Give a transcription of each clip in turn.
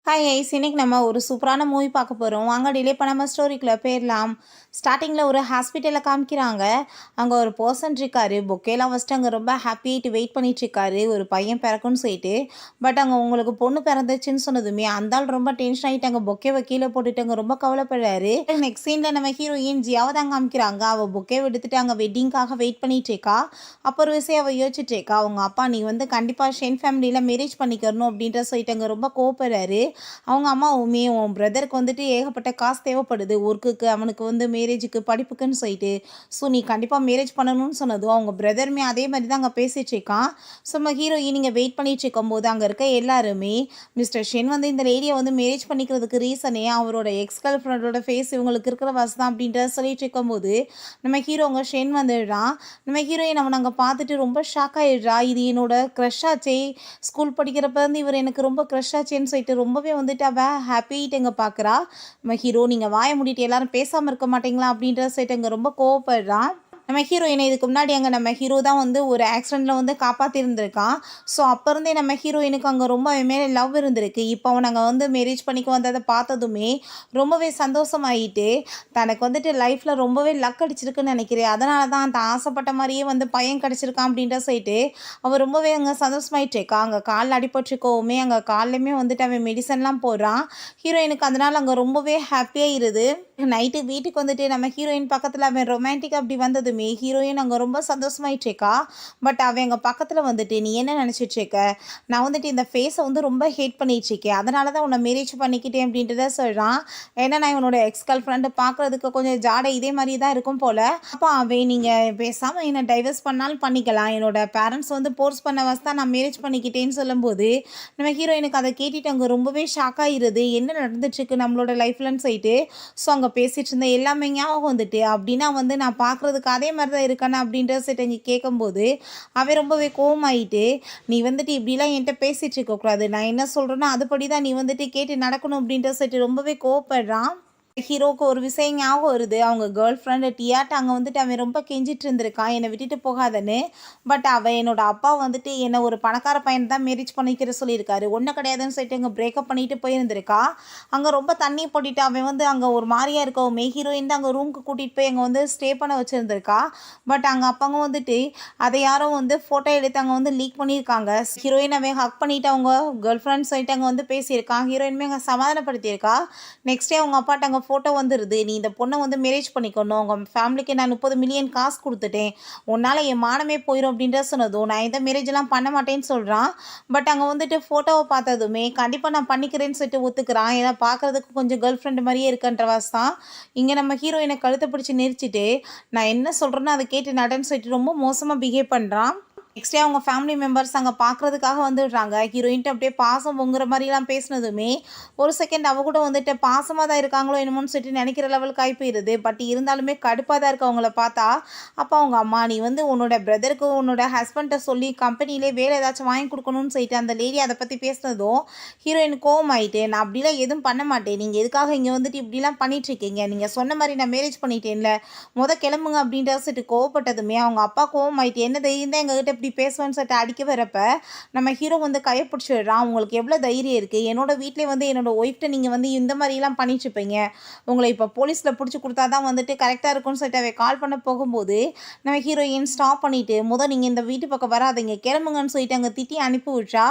Hi ice இன்னைக்கு நம்ம ஒரு சூப்பரான மூவி பார்க்க போகிறோம். வாங்க டிலே பண்ணாமல் ஸ்டோரிக்குள்ளே போயிடலாம். ஸ்டார்டிங்கில் ஒரு ஹாஸ்பிட்டலில் காமிக்கிறாங்க. அங்கே ஒரு பர்சன் இருக்காரு. பொக்கேலாம் ஃபஸ்ட்டு அங்கே ரொம்ப ஹாப்பியாகிட்டு வெயிட் பண்ணிட்டுருக்காரு ஒரு பையன் பிறக்குன்னு சொல்லிட்டு. பட் அங்கே உங்களுக்கு பொண்ணு பிறந்துச்சுன்னு சொன்னதுமே அந்த ஆள் ரொம்ப டென்ஷன் ஆகிட்டு அங்கே பொக்கேவை கீழே போட்டுட்டு அங்கே ரொம்ப கவலைப்படுறாரு. நெக்ஸ்ட் சீனில் நம்ம ஹீரோயின் ஜியாவை தான் காமிக்கிறாங்க. அவள் பொக்கேவை எடுத்துட்டு அங்கே வெட்டிங்காக வெயிட் பண்ணிட்டு இருக்கா. அப்போ ஒரு விஷயம் அவள் யோசிச்சுட்டு இருக்கா. அவங்க அப்பா நீ வந்து கண்டிப்பாக ஷென் ஃபேமிலியில் மேரேஜ் பண்ணிக்கணும் அப்படின்ற சொல்லிட்டு அங்கே ரொம்ப கோவப்படுறாரு. அவங்க அம்மாவுமே உன் பிரதருக்கு வந்துட்டு ஏகப்பட்ட காசு தேவைப்படுது ஒர்க்குக்கு, அவனுக்கு வந்து மேரேஜுக்கு, படிப்புக்குன்னு சொல்லிட்டு. ஸோ நீ கண்டிப்பாக மேரேஜ் பண்ணணும்னு சொன்னதும் அவங்க பிரதருமே அதே மாதிரி தான் அங்கே பேசிட்டு இருக்கான். ஸோ நம்ம ஹீரோயின் நீங்கள் வெயிட் பண்ணிட்டு இருக்கும்போது அங்கே இருக்க எல்லாருமே மிஸ்டர் ஷென் வந்து இந்த லேடியை வந்து மேரேஜ் பண்ணிக்கிறதுக்கு ரீசனே அவரோட எக்ஸ் கேர்ள் ஃப்ரெண்டோட ஃபேஸ் இவங்களுக்கு இருக்கிற வசதி தான் அப்படின்றத சொல்லிட்டு இருக்கும்போது நம்ம ஹீரோங்க ஷென் வந்துடுறான். நம்ம ஹீரோயின் அவனை அங்கே பார்த்துட்டு ரொம்ப ஷாக் ஆகிடுறா. இது என்னோட க்ரஷ் ஆச்சே, ஸ்கூல் படிக்கிறப்ப வந்து இவர் எனக்கு ரொம்ப க்ரஷ் ஆச்சேன்னு சொல்லிட்டு ரொம்பவே வந்துட்டு அவள் ஹாப்பிட்டு எங்கே பார்க்குறா. நம்ம ஹீரோ நீங்கள் வாய மூடிட்டு எல்லாரும் பேசாமல் இருக்க மாட்டீங்களா அப்படின்ற சொல்லிட்டு அங்கே ரொம்ப கோவப்படுறான். நம்ம ஹீரோயினை இதுக்கு முன்னாடி அங்கே நம்ம ஹீரோ தான் வந்து ஒரு ஆக்சிடெண்ட்டில் வந்து காப்பாற்றிருந்துருக்கான். ஸோ அப்போ இருந்தே நம்ம ஹீரோயினுக்கு அங்கே ரொம்ப அவன் மேலே லவ் இருந்திருக்கு. இப்போ அவன் அங்கே வந்து மேரேஜ் பண்ணிக்க வந்ததை பார்த்ததுமே ரொம்பவே சந்தோஷமாயிட்டு தனக்கு வந்துட்டு லைஃப்பில் ரொம்பவே லக் அடிச்சிருக்குன்னு நினைக்கிறேன். அதனால தான் அந்த ஆசைப்பட்ட மாதிரியே வந்து பையன் கிடச்சிருக்கான் அப்படின்ற சொல்லிட்டு அவன் ரொம்பவே அங்கே சந்தோஷமாயிட்டு இருக்கா. அங்கே காலில் அடிபட்டுருக்கோவுமே அங்கே கால்லையுமே வந்துட்டு அவன் மெடிசன்லாம் போடுறான். ஹீரோயினுக்கு அதனால் அங்கே ரொம்பவே ஹாப்பியாக இருது. நைட்டு வீட்டுக்கு வந்துட்டு நம்ம ஹீரோயின் பக்கத்தில் அவன் ரொமான்டிக் அப்படி வந்ததுமே ஹீரோயின் அங்கே ரொம்ப சந்தோஷமாயிட்டுருக்கா. பட் அவன் எங்கள் பக்கத்தில் வந்துட்டு நீ என்ன நினச்சிட்ருக்க, நான் வந்துட்டு இந்த ஃபேஸை வந்து ரொம்ப ஹேட் பண்ணிகிட்ருக்கேன், அதனால தான் உன்னை மேரேஜ் பண்ணிக்கிட்டேன் அப்படின்றத சொல்கிறான். ஏன்னா நான் இவனோட எக்ஸ் கேர்ள் ஃப்ரெண்டு பார்க்குறதுக்கு கொஞ்சம் ஜாடை இதே மாதிரி தான் இருக்கும் போல். அப்போ அவன் நீங்கள் பேசாமல் என்னை டைவர்ஸ் பண்ணாலும் பண்ணிக்கலாம், என்னோட பேரண்ட்ஸ் வந்து போர்ஸ் பண்ண வசதான் நான் மேரேஜ் பண்ணிக்கிட்டேன்னு சொல்லும்போது நம்ம ஹீரோயினுக்கு அதை கேட்டுட்டு அங்கே ரொம்பவே ஷாக் ஆகிடுது. என்ன நடந்துட்டுருக்கு நம்மளோட லைஃப்லன்னு சொல்லிட்டு. ஸோ அங்கே பேசிகிட்டு இருந்த எல்லாமே ஞாபகம் வந்துட்டு அப்படின்னா வந்து நான் பார்க்குறதுக்கு அதே மாதிரி தான் இருக்கானே அப்படின்ற செட்டு இங்கே கேட்கும்போது அவன் ரொம்பவே கோவமாயிட்டு நீ வந்துட்டு இப்படிலாம் என்கிட்ட பேசிகிட்டு இருக்கக்கூடாது, நான் என்ன சொல்கிறேன்னா அதுபடி தான் நீ வந்துட்டு கேட்டு நடக்கணும் அப்படின்ற செட்டு ரொம்பவே கோவப்படுறான். ஹீரோவுக்கு ஒரு விஷயம் ஞாபகம் வருது. அவங்க கேர்ள் ஃப்ரெண்டு டியாட்ட அங்கே வந்துட்டு அவன் ரொம்ப கெஞ்சிட்டு இருந்திருக்கான் என்னை விட்டுட்டு போகாதன்னு. பட் அவன் என்னோட அப்பா வந்துட்டு என்னை ஒரு பணக்கார பையன் தான் மேரேஜ் பண்ணிக்கிற சொல்லியிருக்காரு, ஒன்றும் கிடையாதுன்னு சொல்லிட்டு அங்கே பிரேக்கப் பண்ணிட்டு போயிருந்திருக்கா. அங்கே ரொம்ப தண்ணி போட்டிட்டு அவன் வந்து அங்கே ஒரு மாதிரியாக இருக்கவுமே ஹீரோயின் தான் அங்கே ரூமுக்கு கூட்டிகிட்டு போய் அங்கே வந்து ஸ்டே பண்ண வச்சுருந்துருக்கா. பட் அங்கே அப்பங்க வந்துட்டு அதை யாரும் வந்து ஃபோட்டோ எடுத்து அங்கே வந்து லீக் பண்ணியிருக்காங்க. ஹீரோயின் அவன் ஹக் பண்ணிவிட்டு அவங்க கேர்ள் ஃப்ரெண்ட்ஸ் சொல்லிட்டு அங்கே வந்து பேசியிருக்கான். ஹீரோயினுமே அங்கே சமாதானப்படுத்தியிருக்கா. நெக்ஸ்ட் டே அவங்க அப்பாட்ட அங்கே ஃபோட்டோ வந்துடுது, நீ இந்த பொண்ணை வந்து மேரேஜ் பண்ணிக்கணும், உங்கள் ஃபேமிலிக்கு நான் 30 மில்லியன் காசு கொடுத்துட்டேன், உன்னால் என் மானமே போயிடும் அப்படின்ற சொன்னதும் நான் இந்த மேரேஜெலாம் பண்ண மாட்டேன்னு சொல்கிறான். பட் அங்கே வந்துட்டு ஃபோட்டோவை பார்த்ததுமே கண்டிப்பாக நான் பண்ணிக்கிறேன்னு சொல்லிட்டு ஒத்துக்கிறான். ஏன்னா பார்க்குறதுக்கு கொஞ்சம் கேர்ள் ஃப்ரெண்டு மாதிரியே இருக்கன்றவாஸ் தான். இங்கே நம்ம ஹீரோயினை கழுத்தை பிடிச்சி நெரிச்சிட்டு நான் என்ன சொல்கிறேன்னு அதை கேட்டு நடன்னு சொல்லிட்டு ரொம்ப மோசமாக பிஹேவ் பண்ணுறான். நெக்ஸ்டே அவங்க ஃபேமிலி மெம்பர்ஸ் அங்கே பார்க்குறதுக்காக வந்துடுறாங்க. ஹீரோயின்ட்டு அப்படியே பாசம் பொங்குற மாதிரிலாம் பேசினதுமே ஒரு செகண்ட் அவ கூட வந்துட்டு பாசமாக தான் இருக்காங்களோ என்னமோன்னு சொல்லிட்டு நினைக்கிற லெவலுக்கு ஆகி போயிடுது. பட் இருந்தாலுமே கடுப்பாக தான் இருக்குது அவங்கள பார்த்தா. அப்போ அவங்க அம்மா நீ வந்து உன்னோட பிரதருக்கு உன்னோட ஹஸ்பண்ட்டை சொல்லி கம்பெனிலே வேலை ஏதாச்சும் வாங்கி கொடுக்கணும்னு சொல்லிட்டு அந்த லேடி அதை பற்றி பேசினதும் ஹீரோயின் கோவம் ஆகிட்டு நான் அப்படிலாம் எதுவும் பண்ண மாட்டேன், நீங்கள் எதுக்காக இங்கே வந்துட்டு இப்படிலாம் பண்ணிகிட்ருக்கீங்க, நீங்கள் சொன்ன மாதிரி நான் மேரேஜ் பண்ணிட்டேன்ல, கிளம்புங்க அப்படின்ற சொல்லிட்டு கோவப்பட்டதுமே அவங்க அப்பா கோவம் ஆகிட்டு என்ன தைரியம் தான் எங்ககிட்ட இப்படி பேசுவேன்னு சொல்லிட்டு அடிக்க வரப்ப நம்ம ஹீரோ வந்து கையை பிடிச்சிடுறான். உங்களுக்கு எவ்வளோ தைரியம் இருக்குது, என்னோட வீட்டிலே வந்து என்னோட ஒய்ஃப்ட்ட நீங்கள் வந்து இந்த மாதிரிலாம் பண்ணிட்டுருப்பீங்க, உங்களை இப்போ போலீஸில் பிடிச்சி கொடுத்தா தான் வந்துட்டு கரெக்டாக இருக்கும்னு சொல்லிட்டு அவ கால் பண்ண போகும்போது நம்ம ஹீரோயின் ஸ்டாப் பண்ணிவிட்டு நீங்கள் இந்த வீட்டு பக்கம் வராதிங்க கிளம்புங்கன்னு சொல்லிட்டு அங்கே திட்டி அனுப்பி விட்றா.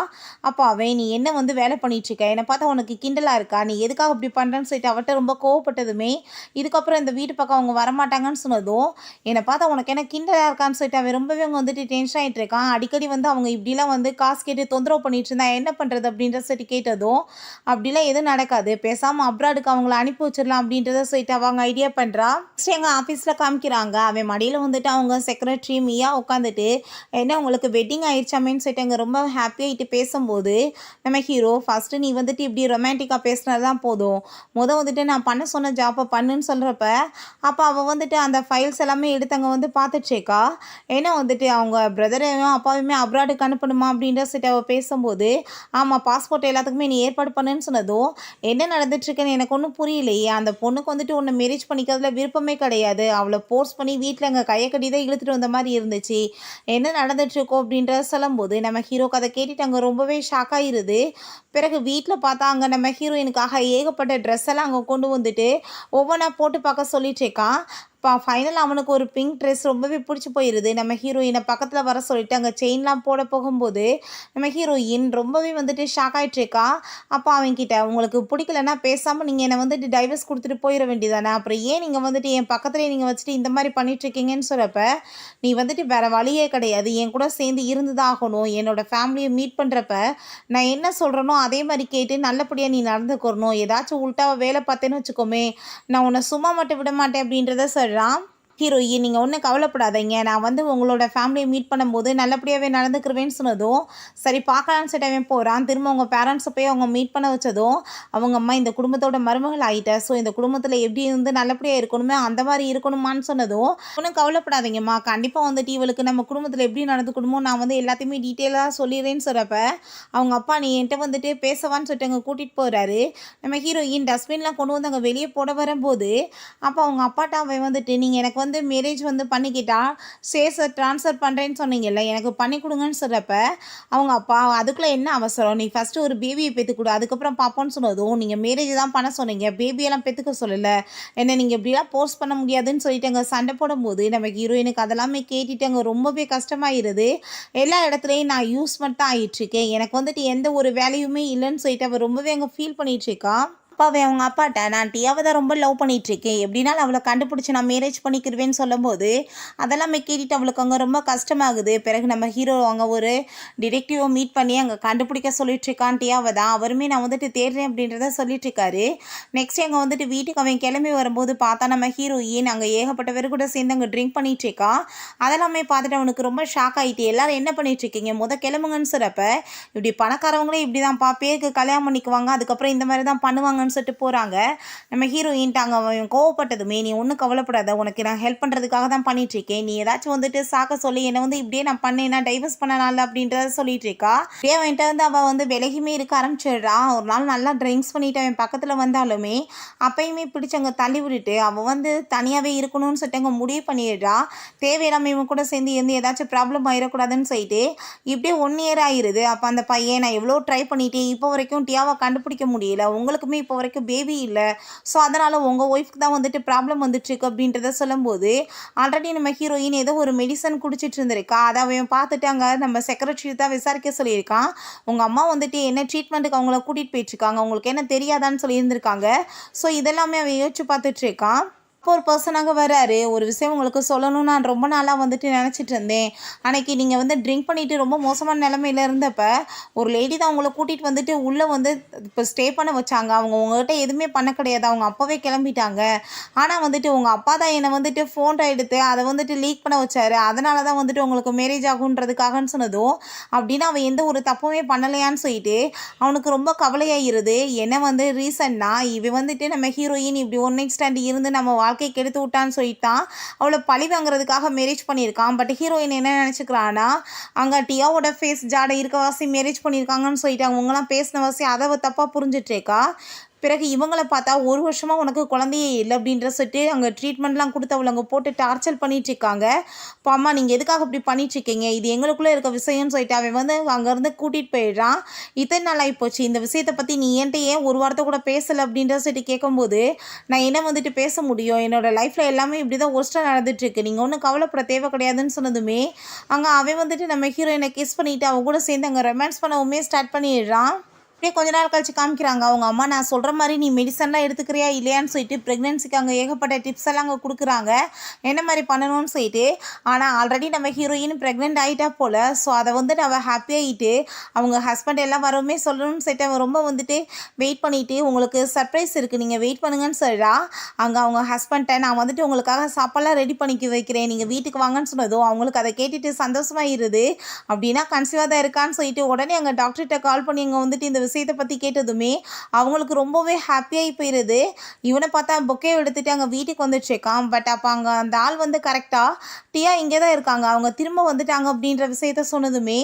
அப்போ அவன் நீ என்ன வந்து வேலை பண்ணிட்டுருக்க, என்னை பார்த்தா உனக்கு கிண்டலாக இருக்கா, நீ எதுக்காக இப்படி பண்ணுறேன்னு சொல்லிட்டு அவட்ட ரொம்ப கோவப்பட்டதுமே இதுக்கப்புறம் இந்த வீட்டு பக்கம் அவங்க வரமாட்டாங்கன்னு சொன்னதும் என்னை பார்த்தா உனக்கு என்ன கிண்டலாக இருக்கான்னு சொல்லிட்டு அவன் ரொம்பவே அவங்க வந்துட்டு டென்ஷன் ஆகிட்டு இருக்கான். அடிக்கடி வந்து அவங்க இப்படிலாம் வந்து காசு கேட்டு தொந்தரவு பண்ணிட்டு இருந்தா என்ன பண்ணுறது அப்படின்ற சொல்லிட்டு கேட்டதும் அப்படிலாம் எதுவும் நடக்காது, பேசாமல் அப்ராடுக்கு அவங்கள அனுப்பி வச்சிடலாம் அப்படின்றத சொல்லிட்டு அவங்க ஐடியா பண்ணுறா. ஃபஸ்ட்டு எங்கள் ஆஃபீஸில் காமிக்கிறாங்க. அவன் மடியில் வந்துட்டு அவங்க செக்ரட்டரி மியா உட்காந்துட்டு என்ன உங்களுக்கு வெட்டிங் ஆயிடுச்சாமேன்னு சொல்லிட்டு அங்கே ரொம்ப ஹாப்பியாகிட்டு பேசும்போது நம்ம ஹீரோ ஃபஸ்ட்டு நீ வந்துட்டு இப்படி ரொமான்டிக்காக பேசுனது தான் போதும், வந்துட்டு நான் பண்ண சொன்ன ஜாப்பை பண்ணுன்னு சொல்கிறப்ப அப்போ அவள் வந்துட்டு அந்த ஃபைல்ஸ் எல்லாமே எடுத்து அங்கே வந்து பார்த்துட்ருக்கா. ஏன்னா வந்துட்டு அவங்க பிரதரை ஹீரோயும் அப்பாவையுமே அப்ராடுக்கு அனுப்பணுமா அப்படின்ற சொல்லிட்டு அவள் பேசும்போது, ஆமாம் பாஸ்போர்ட் எல்லாத்துக்குமே நீ ஏற்பாடு பண்ணுன்னு சொன்னதும், என்ன நடந்துட்டுருக்குன்னு எனக்கு ஒன்றும் புரியலையே. அந்த பொண்ணுக்கு வந்துட்டு உன்னை மேரேஜ் பண்ணிக்கிறதுல விருப்பமே கிடையாது. அவளை ஃபோர்ஸ் பண்ணி வீட்டில் எங்கள் கையை கட்டி தான் இழுத்துட்டு வந்த மாதிரி இருந்துச்சு. என்ன நடந்துட்டுருக்கோ அப்படின்றத சொல்லும்போது, நம்ம ஹீரோக்கு அதை கேட்டுட்டு அங்கே ரொம்பவே ஷாக் ஆகிருது. பிறகு வீட்டில் பார்த்தா அங்கே நம்ம ஹீரோயினுக்காக ஏகப்பட்ட ட்ரெஸ் எல்லாம் அங்கே கொண்டு வந்துட்டு ஒவ்வொன்றா போட்டு பார்க்க சொல்லிட்டு இருக்கான். ஃபைனல் அவனுக்கு ஒரு பிங்க் ட்ரெஸ் ரொம்பவே பிடிச்சி போயிடுது. நம்ம ஹீரோயினை பக்கத்தில் வர சொல்லிட்டு அங்கே செயின்லாம் போட போகும்போது நம்ம ஹீரோயின் ரொம்பவே வந்துட்டு ஷாக் ஆகிட்டுருக்கா. அப்போ அவன்கிட்ட உங்களுக்கு பிடிக்கலன்னா பேசாமல் நீங்கள் என்னை வந்துட்டு டைவர்ஸ் கொடுத்துட்டு போயிட வேண்டியதானே, அப்புறம் ஏன் நீங்கள் வந்துட்டு என் பக்கத்துலேயே நீங்கள் வச்சுட்டு இந்த மாதிரி பண்ணிகிட்ருக்கீங்கன்னு சொல்கிறப்ப, நீ வந்துட்டு வேறு வழியே கிடையாது, என் கூட சேர்ந்து இருந்து தான் ஆகணும். என்னோடய ஃபேமிலியை மீட் பண்ணுறப்ப நான் என்ன சொல்கிறேனோ அதே மாதிரி கேட்டு நல்லபடியாக நீ நடந்துக்கிறணும். ஏதாச்சும் உள்ட்டாவை வேலை பார்த்தேன்னு வச்சுக்கோமே, நான் உன்னை சும்மா மட்டும் விட மாட்டேன் அப்படின்றத சொல்கிறான். ஹீரோயின் நீங்கள் ஒன்றும் கவலைப்படாதீங்க, நான் வந்து உங்களோட ஃபேமிலியை மீட் பண்ணும்போது நல்லபடியாகவே நடந்துக்கிறவேன்னு சொன்னதும், சரி பார்க்கலான்னு சொல்லிட்டு போகிறான். திரும்ப அவங்க பேரண்ட்ஸை போய் அவங்க மீட் பண்ண வச்சதும், அவங்க அம்மா இந்த குடும்பத்தோட மருமகள் ஆகிட்ட, ஸோ இந்த குடும்பத்தில் எப்படி இருந்து நல்லபடியாக இருக்கணுமே அந்த மாதிரி இருக்கணுமான்னு சொன்னதும், ஒன்றும் கவலைப்படாதீங்கம்மா, கண்டிப்பாக வந்துட்டு இவளுக்கு நம்ம குடும்பத்தில் எப்படி நடந்துக்கணுமோ நான் வந்து எல்லாத்தையுமே டீட்டெயிலாக சொல்லிடுறேன்னு சொல்கிறப்ப, அவங்க அப்பா நீ என்கிட்ட வந்துட்டு பேசவான்னு சொல்லிட்டு அங்கே கூட்டிகிட்டு போகிறாரு. நம்ம ஹீரோயின் டஸ்ட்பின்லாம் கொண்டு வந்து அங்கே வெளியே போட வரும்போது, அப்போ அவங்க அப்பாட்ட அவன் வந்துட்டு நீங்கள் எனக்கு வந்து மேரேஜ் வந்து பண்ணிக்கிட்டா ஷேர்ஸை ட்ரான்ஸ்ஃபர் பண்ணுறேன்னு சொன்னீங்கல்ல, எனக்கு பண்ணி கொடுங்கன்னு சொல்கிறப்ப அவங்க அப்பா அதுக்குள்ளே என்ன அவசரம், நீ ஃபஸ்ட்டு ஒரு பேபியை பெற்றுக்கொடு அதுக்கப்புறம் பார்ப்போன்னு சொன்னதும், நீங்கள் மேரேஜ் தான் பண்ண சொன்னீங்க, பேபியெல்லாம் பெற்றுக்க சொல்லலை, என்ன நீங்கள் இப்படிலாம் போஸ்ட் பண்ண முடியாதுன்னு சொல்லிட்டு அங்கே சண்டை போடும்போது நமக்கு ஹீரோயினுக்கு அதெல்லாமே கேட்டுட்டு அங்கே ரொம்பவே கஷ்டமாயிருது. எல்லா இடத்துலையும் நான் யூஸ் மட்டும் ஆகிட்டுருக்கேன், எனக்கு வந்துட்டு எந்த ஒரு வேலையுமே இல்லைன்னு சொல்லிட்டு அவள் ரொம்பவே அங்கே ஃபீல் பண்ணிகிட்ருக்கா. அப்பாவே அவங்க அப்பாட்ட நான் டியாவை தான் ரொம்ப லவ் பண்ணிகிட்ருக்கேன், எப்படினாலும் அவளை கண்டுபிடிச்சி நான் மேரேஜ் பண்ணிக்கிடுவேன்னு சொல்லும்போது அதெல்லாமே கேட்டுட்டு அவளுக்கு அங்கே ரொம்ப கஷ்டமாகுது. பிறகு நம்ம ஹீரோ அங்கே ஒரு டிடெக்டிவை மீட் பண்ணி அங்கே கண்டுபிடிக்க சொல்லிட்டுருக்கான் டியாவை தான். அவருமே நான் வந்துட்டு தேடுறேன் அப்படின்றத சொல்லிட்டுருக்காரு. நெக்ஸ்ட் அங்கே வந்துட்டு வீட்டுக்கு அவன் கிளம்பி வரும்போது பார்த்தா நம்ம ஹீரோயின் அங்கே ஏகப்பட்ட பேர் கூட சேர்ந்து அங்கே ட்ரிங்க் பண்ணிகிட்ருக்கா. அதெல்லாமே பார்த்துட்டு அவனுக்கு ரொம்ப ஷாக் ஆகிட்டு, எல்லோரும் என்ன பண்ணிகிட்ருக்கீங்க கிளம்புங்கன்னு சொல்கிறப்ப, இப்படி பணக்காரவங்களே இப்படி தான் பேருக்கு கல்யாணம் பண்ணிக்குவாங்க, அதுக்கப்புறம் இந்த மாதிரி தான் பண்ணுவாங்க சொல்லிட்டு போகிறாங்க. நம்ம ஹீரோயின் அங்கே அவன் கோவப்பட்டதுமே, நீ ஒன்றும் கவலைப்படாத, உனக்கு நான் ஹெல்ப் பண்ணுறதுக்காக தான் பண்ணிகிட்ருக்கேன், நீ ஏதாச்சும் வந்துட்டு சாக்க சொல்லி என்னை வந்து இப்படியே நான் பண்ணேன்னா டைவர்ஸ் பண்ணனால அப்படின்றத சொல்லிட்டு இருக்கா. அவன்கிட்ட வந்து அவள் வந்து விலகியுமே இருக்க ஆரம்பிச்சிடுறா. ஒரு நாள் நல்லா ட்ரிங்க்ஸ் பண்ணிட்டு அவன் பக்கத்தில் வந்தாலுமே அப்பயுமே பிடிச்சி அங்கே தள்ளி விட்டுட்டு அவள் வந்து தனியாகவே இருக்கணும்னு சொல்லிட்டு அங்கே முடிவு பண்ணிடுறா. தேவையில்லாமல் இவன் கூட சேர்ந்து இருந்து ஏதாச்சும் ப்ராப்ளம் ஆயிடக்கூடாதுன்னு சொல்லிட்டு இப்படியே 1 இயர் ஆயிடுது. அப்போ அந்த பையன் நான் எவ்வளோ ட்ரை பண்ணிட்டேன், இப்போ வரைக்கும் டியாவை கண்டுபிடிக்க முடியல, உங்களுக்குமே இப்போ வரைக்கும் பேபி இல்லை, ஸோ அதனால் உங்கள் ஒய்ஃப்க்கு தான் வந்துட்டு ப்ராப்ளம் வந்துட்டுருக்கு அப்படின்றத சொல்லும்போது, ஆல்ரெடி நம்ம ஹீரோயின் ஏதோ ஒரு மெடிசன் குடிச்சிட்டு இருந்திருக்கா. அதை அவன் பார்த்துட்டு அங்கே நம்ம செக்ரட்டரி தான் விசாரிக்க சொல்லியிருக்கான். உங்கள் அம்மா வந்துட்டு என்ன ட்ரீட்மெண்ட்டுக்கு அவங்கள கூட்டிகிட்டு போயிட்டுருக்காங்க, உங்களுக்கு என்ன தெரியாதான்னு சொல்லியிருந்திருக்காங்க. ஸோ இதெல்லாமே அவன் யோசிச்சு பார்த்துட்ருக்கான். இப்போ ஒரு பர்சனாக வராரு, ஒரு விஷயம் உங்களுக்கு சொல்லணும்னு நான் ரொம்ப நாளாக வந்துட்டு நினச்சிட்டு இருந்தேன். அன்றைக்கி நீங்கள் வந்து ட்ரிங்க் பண்ணிவிட்டு ரொம்ப மோசமான நிலமையில் இருந்தப்போ ஒரு லேடி தான் உங்களை கூட்டிகிட்டு வந்துட்டு உள்ளே வந்து இப்போ ஸ்டே பண்ண வச்சாங்க. அவங்க உங்கள்கிட்ட எதுவுமே பண்ண கிடையாது, அவங்க அப்பாவே கிளம்பிட்டாங்க. ஆனால் வந்துட்டு உங்கள் அப்பா தான் என்னை வந்துட்டு ஃபோட்டோ எடுத்து அதை வந்துட்டு லீக் பண்ண வச்சாரு, அதனால தான் வந்துட்டு உங்களுக்கு மேரேஜ் ஆகுன்றதுக்காகன்னு சொன்னதும், அப்படின்னா அவன் எந்த ஒரு தப்புமே பண்ணலையான்னு சொல்லிட்டு அவனுக்கு ரொம்ப கவலையாகிருது. என்ன வந்து ரீசன்னா இவன் வந்துட்டு நம்ம ஹீரோயின் இப்படி ஒன் நைட் ஸ்டாண்ட் இருந்து நம்ம வாழ்க்கை கெடுத்து விட்டான்னு சொல்லிட்டான், அவளை பழி வாங்குறதுக்காக மேரேஜ் பண்ணியிருக்கான். பட் ஹீரோயின் என்ன நினச்சிக்கிறான்னா, அங்கே டியாவோட ஃபேஸ் ஜாடை இருக்கவாசி மேரேஜ் பண்ணியிருக்காங்கன்னு சொல்லிட்டு அவங்களாம் பேசின வாசி அதை தப்பாக புரிஞ்சிட்ருக்கா. பிறகு இவங்களை பார்த்தா 1 வருஷமாக உனக்கு குழந்தையே இல்லை அப்படின்ற சொல்லிட்டு அங்கே ட்ரீட்மெண்ட்லாம் கொடுத்து அவளை அங்கே போட்டு டார்ச்சர் பண்ணிகிட்ருக்காங்க. இப்போ அம்மா நீங்கள் எதுக்காக இப்படி பண்ணிகிட்ருக்கீங்க, இது எங்களுக்குள்ளே இருக்க விஷயம்னு சொல்லிட்டு அவன் வந்து அங்கேருந்து கூட்டிகிட்டு போயிடுறான். இத்தனை நாள் ஆகிப்போச்சு, இந்த விஷயத்தை பற்றி நீ என்கிட்ட ஏன் ஒரு வாரத்தை கூட பேசலை அப்படின்ற சொல்லிட்டு கேட்கும்போது, நான் என்ன வந்துட்டு பேச முடியும், என்னோடய லைஃப்பில் எல்லாமே இப்படி தான் ஒர்ஸ்ட்டாக நடந்துகிட்ருக்கு, நீங்கள் ஒன்றும் கவலைப்பட தேவை கிடையாதுன்னு சொன்னதுமே அங்கே அவன் வந்துட்டு நம்ம ஹீரோயினை கிஸ் பண்ணிவிட்டு அவன் கூட சேர்ந்து அங்கே ரொமான்ஸ் பண்ணவுமே ஸ்டார்ட் பண்ணிடுறான். அப்படியே கொஞ்ச நாள் கழிச்சு காமிக்கிறாங்க, அவங்க அம்மா நான் சொல்கிற மாதிரி நீ மெடிசன்லாம் எடுத்துக்கிறியா இல்லையான்னு சொல்லிட்டு ப்ரெக்னென்சிக்கு அங்கே ஏகப்பட்ட டிப்ஸ் எல்லாம் அங்கே கொடுக்குறாங்க, என்ன மாதிரி பண்ணணும்னு சொல்லிட்டு. ஆனால் ஆல்ரெடி நம்ம ஹீரோயின் ப்ரெக்னென்ட் ஆகிட்டா போல். ஸோ அதை வந்துட்டு அவள் ஹாப்பியாகிட்டு அவங்க ஹஸ்பண்ட் எல்லாம் வரவுமே சொல்லணும்னு சொல்லிட்டு அவன் ரொம்ப வந்துட்டு வெயிட் பண்ணிவிட்டு, உங்களுக்கு சர்ப்ரைஸ் இருக்குது நீங்கள் வெயிட் பண்ணுங்கன்னு சொல்கிறா. அங்கே அவங்க ஹஸ்பண்ட்டை நான் வந்துட்டு உங்களுக்காக சாப்பாடெல்லாம் ரெடி பண்ணிக்க வைக்கிறேன், நீங்கள் வீட்டுக்கு வாங்கன்னு சொன்னதும் அவங்களுக்கு அதை கேட்டுட்டு சந்தோஷமாகிருது. அப்படின்னா கன்சீவாக தான் இருக்கான்னு சொல்லிட்டு உடனே அங்கே டாக்டர்கிட்ட கால் பண்ணி அங்கே வந்துட்டு இந்த விஷயத்தை பற்றி கேட்டதுமே அவங்களுக்கு ரொம்பவே ஹாப்பியாகி போயிடுது. இவனை பார்த்தா பொக்கே எடுத்துகிட்டு அங்கே வீட்டுக்கு வந்துட்டுருக்கான். பட் அப்போ அங்கே அந்த ஆள் வந்து கரெக்டாக டியா இங்கே தான் இருக்காங்க, அவங்க திரும்ப வந்துட்டாங்க அப்படின்ற விஷயத்த சொன்னதுமே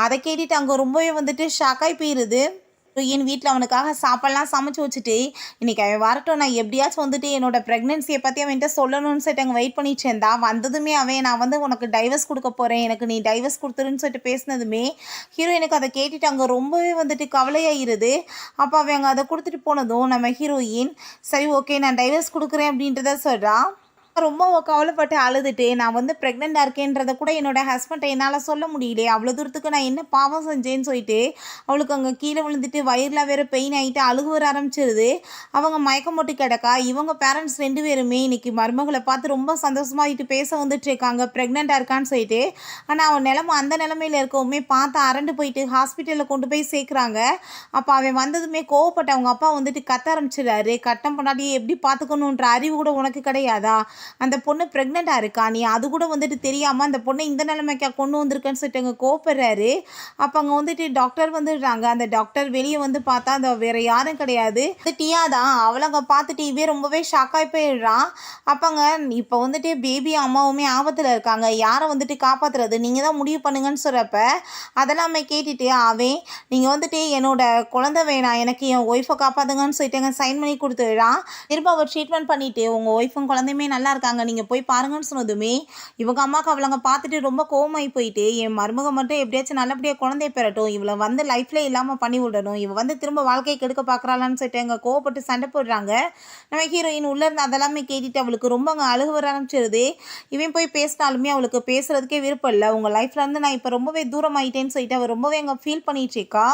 அதை கேட்டுட்டு அங்கே ரொம்பவே வந்துட்டு ஷாக்காகி போயிடுது. என் வீட்டில் அவனுக்காக சாப்பாடெல்லாம் சமைச்சு வச்சுட்டு இன்றைக்கி அவன் வரட்டும், நான் எப்படியாச்சும் வந்துட்டு என்னோட ப்ரெக்னென்சியை பற்றி அவன்கிட்ட சொல்லணும்னு சொல்லிட்டு அங்கே வெயிட் பண்ணிட்டு இருந்தா. வந்ததுமே அவன் நான் வந்து உனக்கு டைவர்ஸ் கொடுக்க போகிறேன், எனக்கு நீ டைவர்ஸ் கொடுத்துருன்னு சொல்லிட்டு பேசினதுமே ஹீரோயினுக்கு அதை கேட்டுட்டு அங்கே ரொம்பவே வந்துட்டு கவலையாயிருது. அப்போ அவன் அங்கே அதை கொடுத்துட்டு போனதும் நம்ம ஹீரோயின் சரி ஓகே நான் டைவர்ஸ் கொடுக்குறேன் அப்படின்றத சொல்கிறா. ரொம்ப கவலைப்பட்டு அழுதுட்டு நான் வந்து ப்ரெக்னெண்ட்டாக இருக்கேன்றதை கூட என்னோட ஹஸ்பண்டை என்னால் சொல்ல முடியலையே, அவ்வளோ தூரத்துக்கு நான் என்ன பாவம் செஞ்சேன்னு சொல்லிட்டு அவளுக்கு அங்கே கீழே விழுந்துட்டு வயிறில் வேறு பெயின் ஆகிட்டு அழுகு வர ஆரம்பிச்சிருது. அவங்க மயக்கம் போட்டு கிடக்கா. இவங்க பேரண்ட்ஸ் 2 பேருமே இன்றைக்கி மருமகளை பார்த்து ரொம்ப சந்தோஷமாகிட்டு பேச வந்துட்டு இருக்காங்க ப்ரெக்னெண்ட்டாக இருக்கான்னு சொல்லிட்டு. ஆனால் அவன் நிலமை அந்த நிலமையில் இருக்கவுமே பார்த்து அரண்டு போயிட்டு ஹாஸ்பிட்டலில் கொண்டு போய் சேர்க்குறாங்க. அப்போ அவன் வந்ததுமே கோவப்பட்ட அவங்க அப்பா வந்துட்டு கத்த ஆரம்பிச்சிடாரு. கட்டம் பண்ணாடியே எப்படி பார்த்துக்கணுன்ற அறிவு கூட உனக்கு கிடையாதா, அந்த பொண்ணு ப்ரெக்னெண்ட்டாக இருக்கா, நீ அது கூட வந்துட்டு தெரியாமல் அந்த பொண்ணை இந்த நிலைமைக்கா கொண்டு வந்திருக்கேன்னு சொல்லிட்டு அங்கே கோப்படுறாரு. அப்போ அங்கே வந்துட்டு டாக்டர் வந்துடுறாங்க. அந்த டாக்டர் வெளியே வந்து பார்த்தா அந்த வேறு யாரும் கிடையாது, அது டியா தான். அவளை அங்கே பார்த்துட்டு இவே ரொம்பவே ஷாக்காகி போயிடுறான். அப்போங்க இப்போ வந்துட்டு பேபி அம்மாவுமே ஆபத்தில் இருக்காங்க, யாரை வந்துட்டு காப்பாற்றுறது, நீங்கள் தான் முடிவு பண்ணுங்கன்னு சொல்கிறப்ப அதெல்லாமே கேட்டுட்டு அவன் நீங்கள் வந்துட்டு என்னோட குழந்தை வேணாம், எனக்கு என் ஒய்ஃபை காப்பாற்றுங்கன்னு சொல்லிட்டு அங்கே சைன் பண்ணி கொடுத்துடுறான். திரும்ப அவர் ட்ரீட்மெண்ட் பண்ணிவிட்டு உங்கள் ஒய்ஃபும் குழந்தையுமே நல்லா இருக்காங்க, நீங்கள் போய் பாருங்கன்னு சொன்னதுமே இவங்க அம்மாவுக்கு அவளங்க பார்த்துட்டு ரொம்ப கோவமாகி போயிட்டு என் மருமக மட்டும் எப்படியாச்சும் நல்லபடியாக குழந்தைய பெறட்டும், இவளை வந்து லைஃப்ல இல்லாமல் பண்ணி விடணும், இவள் வந்து திரும்ப வாழ்க்கையை கெடுக்க பார்க்குறாளான்னு சொல்லிட்டு எங்கள் கோவப்பட்டு சண்டை போடுறாங்க. நம்ம ஹீரோயின் உள்ளேருந்து அதெல்லாமே கேட்டுட்டு அவளுக்கு ரொம்ப அங்கே அழுகு வர ஆரம்பிச்சிருது. இவன் போய் பேசினாலுமே அவளுக்கு பேசுறதுக்கே விருப்பம் இல்லை. உங்கள் லைஃப்ல இருந்து நான் இப்போ ரொம்பவே தூரம் ஆகிட்டேன்னு சொல்லிட்டு அவள் ரொம்பவே அங்கே ஃபீல் பண்ணிட்டு இருக்கா.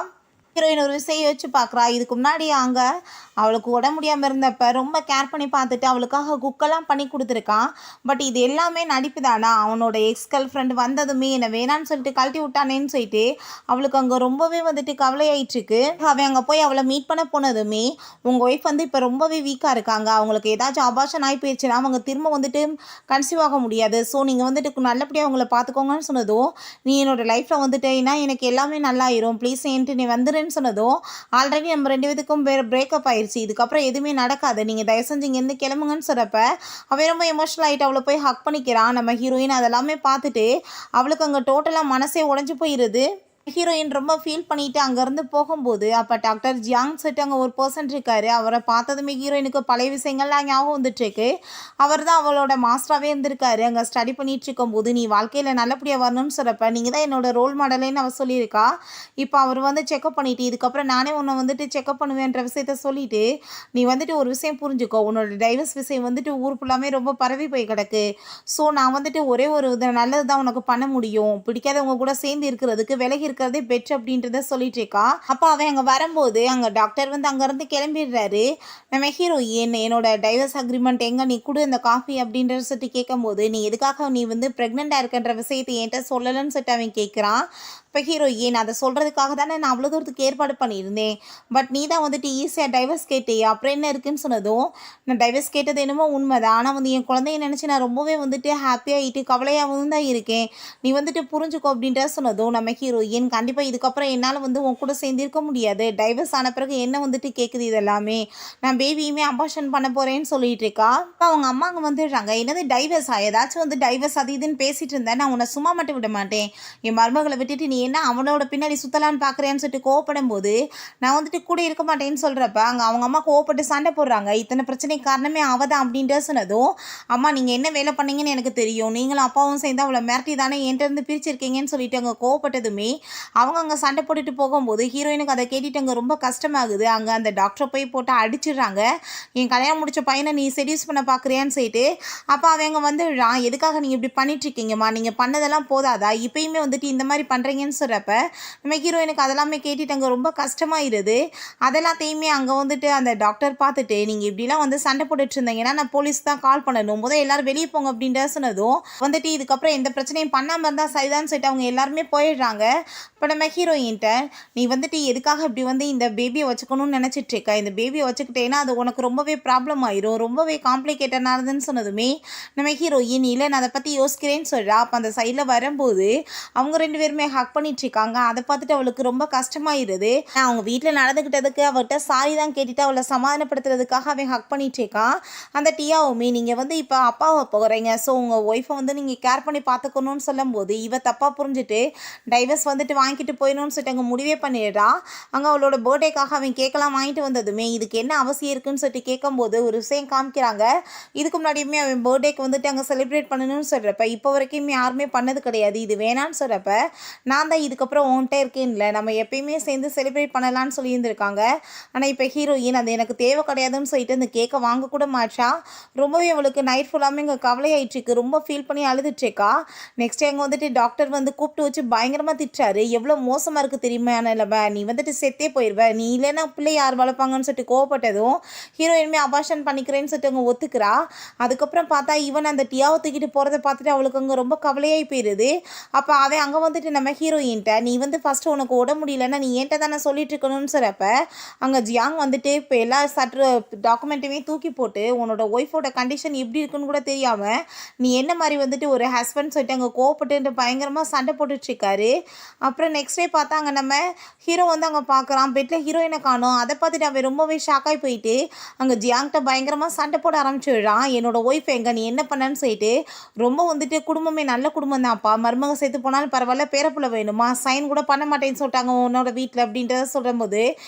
ஹீரோயின் ஒரு விஷயம் யோசிச்சு பார்க்குறா. இதுக்கு முன்னாடி அங்கே அவளுக்கு உடம்பு முடியாமல் இருந்தப்ப ரொம்ப கேர் பண்ணி பார்த்துட்டு அவளுக்காக குக்கெல்லாம் பண்ணி கொடுத்துருக்கான். பட் இது எல்லாமே நடிப்பு தானா, அவனோட எக்ஸ் கேர்ள் ஃப்ரெண்ட் வந்ததுமே என்னை வேணான்னு சொல்லிட்டு கழட்டி விட்டானேன்னு சொல்லிட்டு அவளுக்கு அங்கே ரொம்பவே வந்துட்டு கவலையாயிட்டுருக்கு. அவன் அங்கே போய் அவளை மீட் பண்ண போனதுமே உங்கள் ஒய்ஃப் வந்து இப்போ ரொம்பவே வீக்காக இருக்காங்க, அவங்களுக்கு ஏதாச்சும் அபார்ஷன் ஆகி போயிடுச்சுன்னா அவங்க திரும்ப வந்துட்டு கன்சீவ் ஆக முடியாது, ஸோ நீங்கள் வந்துட்டு நல்லபடியாக அவங்கள பார்த்துக்கோங்கன்னு சொன்னதும் நீ என்னோடய லைஃப்பில் வந்துட்டேன்னா எனக்கு எல்லாமே நல்லாயிரும், ப்ளீஸ் என்ட்டு நீ வந்துருன்னு சொன்னதும் ஆல்ரெடி நம்ம 2 பேத்துக்கும் வேறு பிரேக்கப் ஆயிடுச்சு, இதுக்கப்புறம் எதுவுமே நடக்காது, நீங்கள் தயவு செஞ்சு இங்கேருந்து கிளம்புங்கன்னு சொல்கிறப்ப அவன் ரொம்ப எமோஷனல் ஆகிட்டு அவளை போய் ஹக் பண்ணிக்கிறான். நம்ம ஹீரோயின் அதெல்லாமே பார்த்துட்டு அவளுக்கு அங்கே டோட்டலாக மனசே உடஞ்சி போயிடுது. ஹீரோயின் ரொம்ப ஃபீல் பண்ணிட்டு அங்கேருந்து போகும்போது அப்போ டாக்டர் ஜியாங் சொல்லிட்டு அங்கே ஒரு பர்சன் இருக்காரு. அவரை பார்த்ததுமே ஹீரோயினுக்கு பழைய விஷயங்கள்லாம் ஞாபகம் வந்துட்டுருக்கு. அவர் தான் அவளோட மாஸ்டராகவே இருந்திருக்காரு. அங்கே ஸ்டடி பண்ணிட்டு இருக்கும்போது நீ வாழ்க்கையில் நல்லபடியாக வரணும்னு சொல்கிறப்ப நீங்கள் தான் என்னோட ரோல் மாடலேன்னு அவள் சொல்லியிருக்கா. இப்போ அவர் வந்து செக்அப் பண்ணிவிட்டு இதுக்கப்புறம் நானே உன்னை வந்துட்டு செக்அப் பண்ணுவேன்ற விஷயத்த சொல்லிவிட்டு நீ வந்துட்டு ஒரு விஷயம் புரிஞ்சுக்கோ, உன்னோட டைவர்ஸ் விஷயம் வந்துட்டு ஊர் ஃபுல்லாமே ரொம்ப பரவி போய் கிடக்கு. ஸோ நான் வந்துட்டு ஒரே ஒரு நல்லது தான் உனக்கு பண்ண முடியும், பிடிக்காதவங்க கூட சேர்ந்து இருக்கிறதுக்கு விலகி இருக்கிறதே பெட்ரு அப்படின்றத சொல்லிட்டு இருக்கா. அப்போ அவன் அங்கே வரும்போது அங்கே டாக்டர் வந்து அங்கேருந்து கிளம்பிடுறாரு. நம்ம ஹீரோயின் என்னோட டைவர்ஸ் அக்ரிமெண்ட் எங்கே நீ கொடு அந்த காஃபி அப்படின்றத சொல்லிட்டு கேட்கும்போது நீ எதுக்காக நீ வந்து ப்ரெக்னெண்ட்டாக இருக்கின்ற விஷயத்தை என்கிட்ட சொல்லலைன்னு சொல்லிட்டு அவன் கேட்குறான். இப்போ ஹீரோயின் அதை சொல்கிறதுக்காக தானே நான் அவ்வளோ தூரத்துக்கு ஏற்பாடு பண்ணியிருந்தேன், பட் நீ தான் வந்துட்டு ஈஸியாக டைவர்ஸ் கேட்டியா, அப்புறம் என்ன இருக்குன்னு சொன்னதும் நான் டைவர்ஸ் கேட்டது என்னமோ உண்மைதான், ஆனால் வந்து என் குழந்தைய நினச்சி நான் ரொம்பவே வந்துட்டு ஹாப்பியாகிட்டு கவலையாகவும் தான் இருக்கேன், நீ வந்துட்டு புரிஞ்சுக்கோ அப்படின்ற சொன்னதும் நம்ம ஹீரோயின் கண்டிப்பாக இதுக்கப்புறம் என்னால் வந்து உன் கூட சேர்ந்து இருக்க முடியாது, டைவர்ஸ் ஆன பிறகு என்ன வந்துட்டு கேட்குது இதெல்லாமே, நான் பேபியுமே அபார்ஷன் பண்ண போகிறேன்னு சொல்லிட்டு இருக்கா. இப்போ அவங்க அம்மா அங்கே வந்துடுறாங்க. என்னது டைவர்ஸா, ஏதாச்சும் வந்து டைவர்ஸ் அது இதுன்னு பேசிகிட்டு இருந்தேன், நான் உன்னை சும்மா மட்டும் விட மாட்டேன், என் மருமகளை விட்டுட்டு நீ என்ன அவனோட பின்னாடி சுற்றலான்னு பார்க்குறேன்னு சொல்லிட்டு கோவப்படும் போது நான் வந்துட்டு கூட இருக்க மாட்டேன்னு சொல்கிறப்ப அங்கே அவங்க அம்மா கோவப்பட்டு சண்டை போடுறாங்க. இத்தனை பிரச்சனைக்கு காரணமே அவதான் அப்படின்ற சொன்னதும் அம்மா நீங்கள் என்ன வேலை பண்ணீங்கன்னு எனக்கு தெரியும், நீங்களும் அப்பாவும் சேர்ந்து அவளை மிரட்டி தானே என்கிட்ட பிரிச்சிருக்கீங்கன்னு சொல்லிட்டு அங்கே கோவப்பட்டதுமே அவங்க அங்கே சண்டை போட்டுட்டு போகும்போது ஹீரோயினுக்கு அதை கேட்டுட்டு அங்கே ரொம்ப கஷ்டமாகுது. அங்கே அந்த டாக்டரை போய் போட்டு அடிச்சிடுறாங்க. என் கல்யாணம் முடிச்ச பையனை நீ செடியூஸ் பண்ண பார்க்குறியான்னு சொல்லிட்டு. அப்போ அவங்க வந்துடுறான், எதுக்காக நீங்கள் இப்படி பண்ணிட்டுருக்கீங்கம்மா, நீங்கள் பண்ணதெல்லாம் போதாதா, இப்போயுமே வந்துட்டு இந்த மாதிரி பண்ணுறீங்கன்னு சொல்கிறப்ப நம்ம ஹீரோயினுக்கு அதெல்லாமே கேட்டுட்டு அங்கே ரொம்ப கஷ்டமாயிருது. அதெல்லாத்தையுமே அங்கே வந்துட்டு அந்த டாக்டர் பார்த்துட்டு நீங்கள் இப்படிலாம் வந்து சண்டை போட்டுட்டு இருந்தீங்கன்னா நான் போலீஸ் தான் கால் பண்ணணும், முதல் எல்லாரும் வெளியே போங்க அப்படின்ற சொன்னதும் வந்துட்டு இதுக்கப்புறம் எந்த பிரச்சனையும் பண்ணாமல் இருந்தால் சரிதான்னு சொல்லிட்டு அவங்க எல்லாருமே போயிடுறாங்க. இப்போ நம்ம ஹீரோயின்ட்ட நீ வந்துட்டு எதுக்காக இப்படி வந்து இந்த பேபியை வச்சுக்கணும்னு நினச்சிட்டு இருக்க, இந்த பேபியை வச்சுக்கிட்டேன்னா அது உனக்கு ரொம்பவே ப்ராப்ளம் ஆயிரும், ரொம்பவே காம்ப்ளிகேட்டட் ஆகுதுன்னு சொன்னதுமே நம்ம ஹீரோயின் இல்லை நான் அதை பற்றி யோசிக்கிறேன்னு சொல்கிறா. அப்போ அந்த சைடில் வரும்போது அவங்க 2 பேருமே ஹக் பண்ணிட்டு இருக்காங்க. அதை பார்த்துட்டு அவளுக்கு ரொம்ப கஷ்டமாயிருது. அவங்க வீட்டில் நடந்துக்கிட்டதுக்கு அவர்கிட்ட சாரி தான் கேட்டுட்டு அவளை சமாதானப்படுத்துறதுக்காக அவன் ஹக் பண்ணிட்டு இருக்கான். அந்த டியாவுமே நீங்கள் வந்து இப்போ அப்பாவை போகிறீங்க, ஸோ உங்கள் ஒய்ஃபை வந்து நீங்கள் கேர் பண்ணி பார்த்துக்கணும்னு சொல்லும்போது இவ தப்பாக புரிஞ்சுட்டு டைவர்ஸ் வந்துட்டு வாங்கிட்டு போயிடணும்னு சொல்லிட்டு அங்கே முடிவே பண்ணிடுறா. அங்கே அவளோட பர்த்டேக்காக அவன் கேட்கலாம் வாங்கிட்டு வந்ததுமே இதுக்கு என்ன அவசியம் இருக்குன்னு சொல்லிட்டு கேட்கும்போது ஒரு விஷயம் காமிக்கிறாங்க. இதுக்கு முன்னாடியுமே அவன் பர்த்டேக்கு வந்துட்டு அங்கே செலிப்ரேட் பண்ணணும்னு சொல்கிறப்ப இப்போ வரைக்கும் யாருமே பண்ணது கிடையாது, இது வேணான்னு சொல்கிறப்ப நான் தான் இதுக்கப்புறம் உன்கிட்ட இருக்கேன்ல, நம்ம எப்பயுமே சேர்ந்து செலிப்ரேட் பண்ணலான்னு சொல்லியிருந்திருக்காங்க. ஆனால் இப்போ ஹீரோயின் அது எனக்கு தேவை கிடையாதுன்னு சொல்லிட்டு அந்த கேக்கை வாங்கக்கூட மாட்டா. ரொம்பவே அவளுக்கு நைட் ஃபுல்லாமே இங்கே கவலையாயிட்டுருக்கு, ரொம்ப ஃபீல் பண்ணி அழுதுட்ருக்கா. நெக்ஸ்ட் அங்கே வந்துட்டு டாக்டர் வந்து கூப்பிட்டு வச்சு பயங்கரமாக திட்டாரு. எவ்வளோ மோசமாக இருக்குது தெரியுமா நிலமை, நீ வந்துட்டு செத்தே போயிடுவ, நீ இல்லைன்னா பிள்ளை யார் வளர்ப்பாங்கன்னு சொல்லிட்டு கோவப்பட்டதும் ஹீரோயினுமே அபார்ஷன் பண்ணிக்கிறேன்னு சொல்லிட்டு அவங்க ஒத்துக்கிறா. அதுக்கப்புறம் பார்த்தா ஈவன் அந்த டியாவை தூக்கிட்டு போகிறத பார்த்துட்டு அவளுக்கு அங்கே ரொம்ப கவலையாகி போயிடுது. அப்போ அவன் அங்கே வந்துட்டு நம்ம ஹீரோயின்ட்ட நீ வந்து ஃபஸ்ட்டு உனக்கு உட முடியலன்னா நீ என்கிட்ட தானே சொல்லிட்டு இருக்கணும்னு சொல்கிறப்ப அங்கே ஜியாங் வந்துட்டு இப்போ எல்லா டாக்குமெண்ட்டுமே தூக்கி போட்டு உன்னோட ஒய்ஃபோட கண்டிஷன் எப்படி இருக்குன்னு கூட தெரியாமல் நீ என்ன மாதிரி வந்துட்டு ஒரு ஹஸ்பண்ட் சொல்லிட்டு அங்கே கோவப்பட்டு பயங்கரமாக சண்டை போட்டுட்ருக்காரு. அப்புறம் நெக்ஸ்ட் டே பார்த்தா அங்கே நம்ம ஹீரோ வந்து அங்கே பார்க்குறான், பெட்டில் ஹீரோயினை காணும். அதை பார்த்துட்டு அவன் ரொம்பவே ஷாக்காகி போயிட்டு அங்கே ஜியாங்கிட்ட பயங்கரமாக சண்டை போட ஆரம்பிச்சுடுறான். என்னோட ஒய்ஃப் எங்கே, நீ என்ன பண்ணன்னு சொல்லிட்டு ரொம்ப வந்துட்டு குடும்பமே நல்ல குடும்பம் தான்ப்பா, மருமக சேர்த்து போனாலும் பரவாயில்ல, பேரப்புள்ள வேணுமா, சைன் கூட பண்ண மாட்டேன்னு சொல்லிட்டாங்க உன்னோட வீட்டில் அப்படின்றத சொல்லும்போது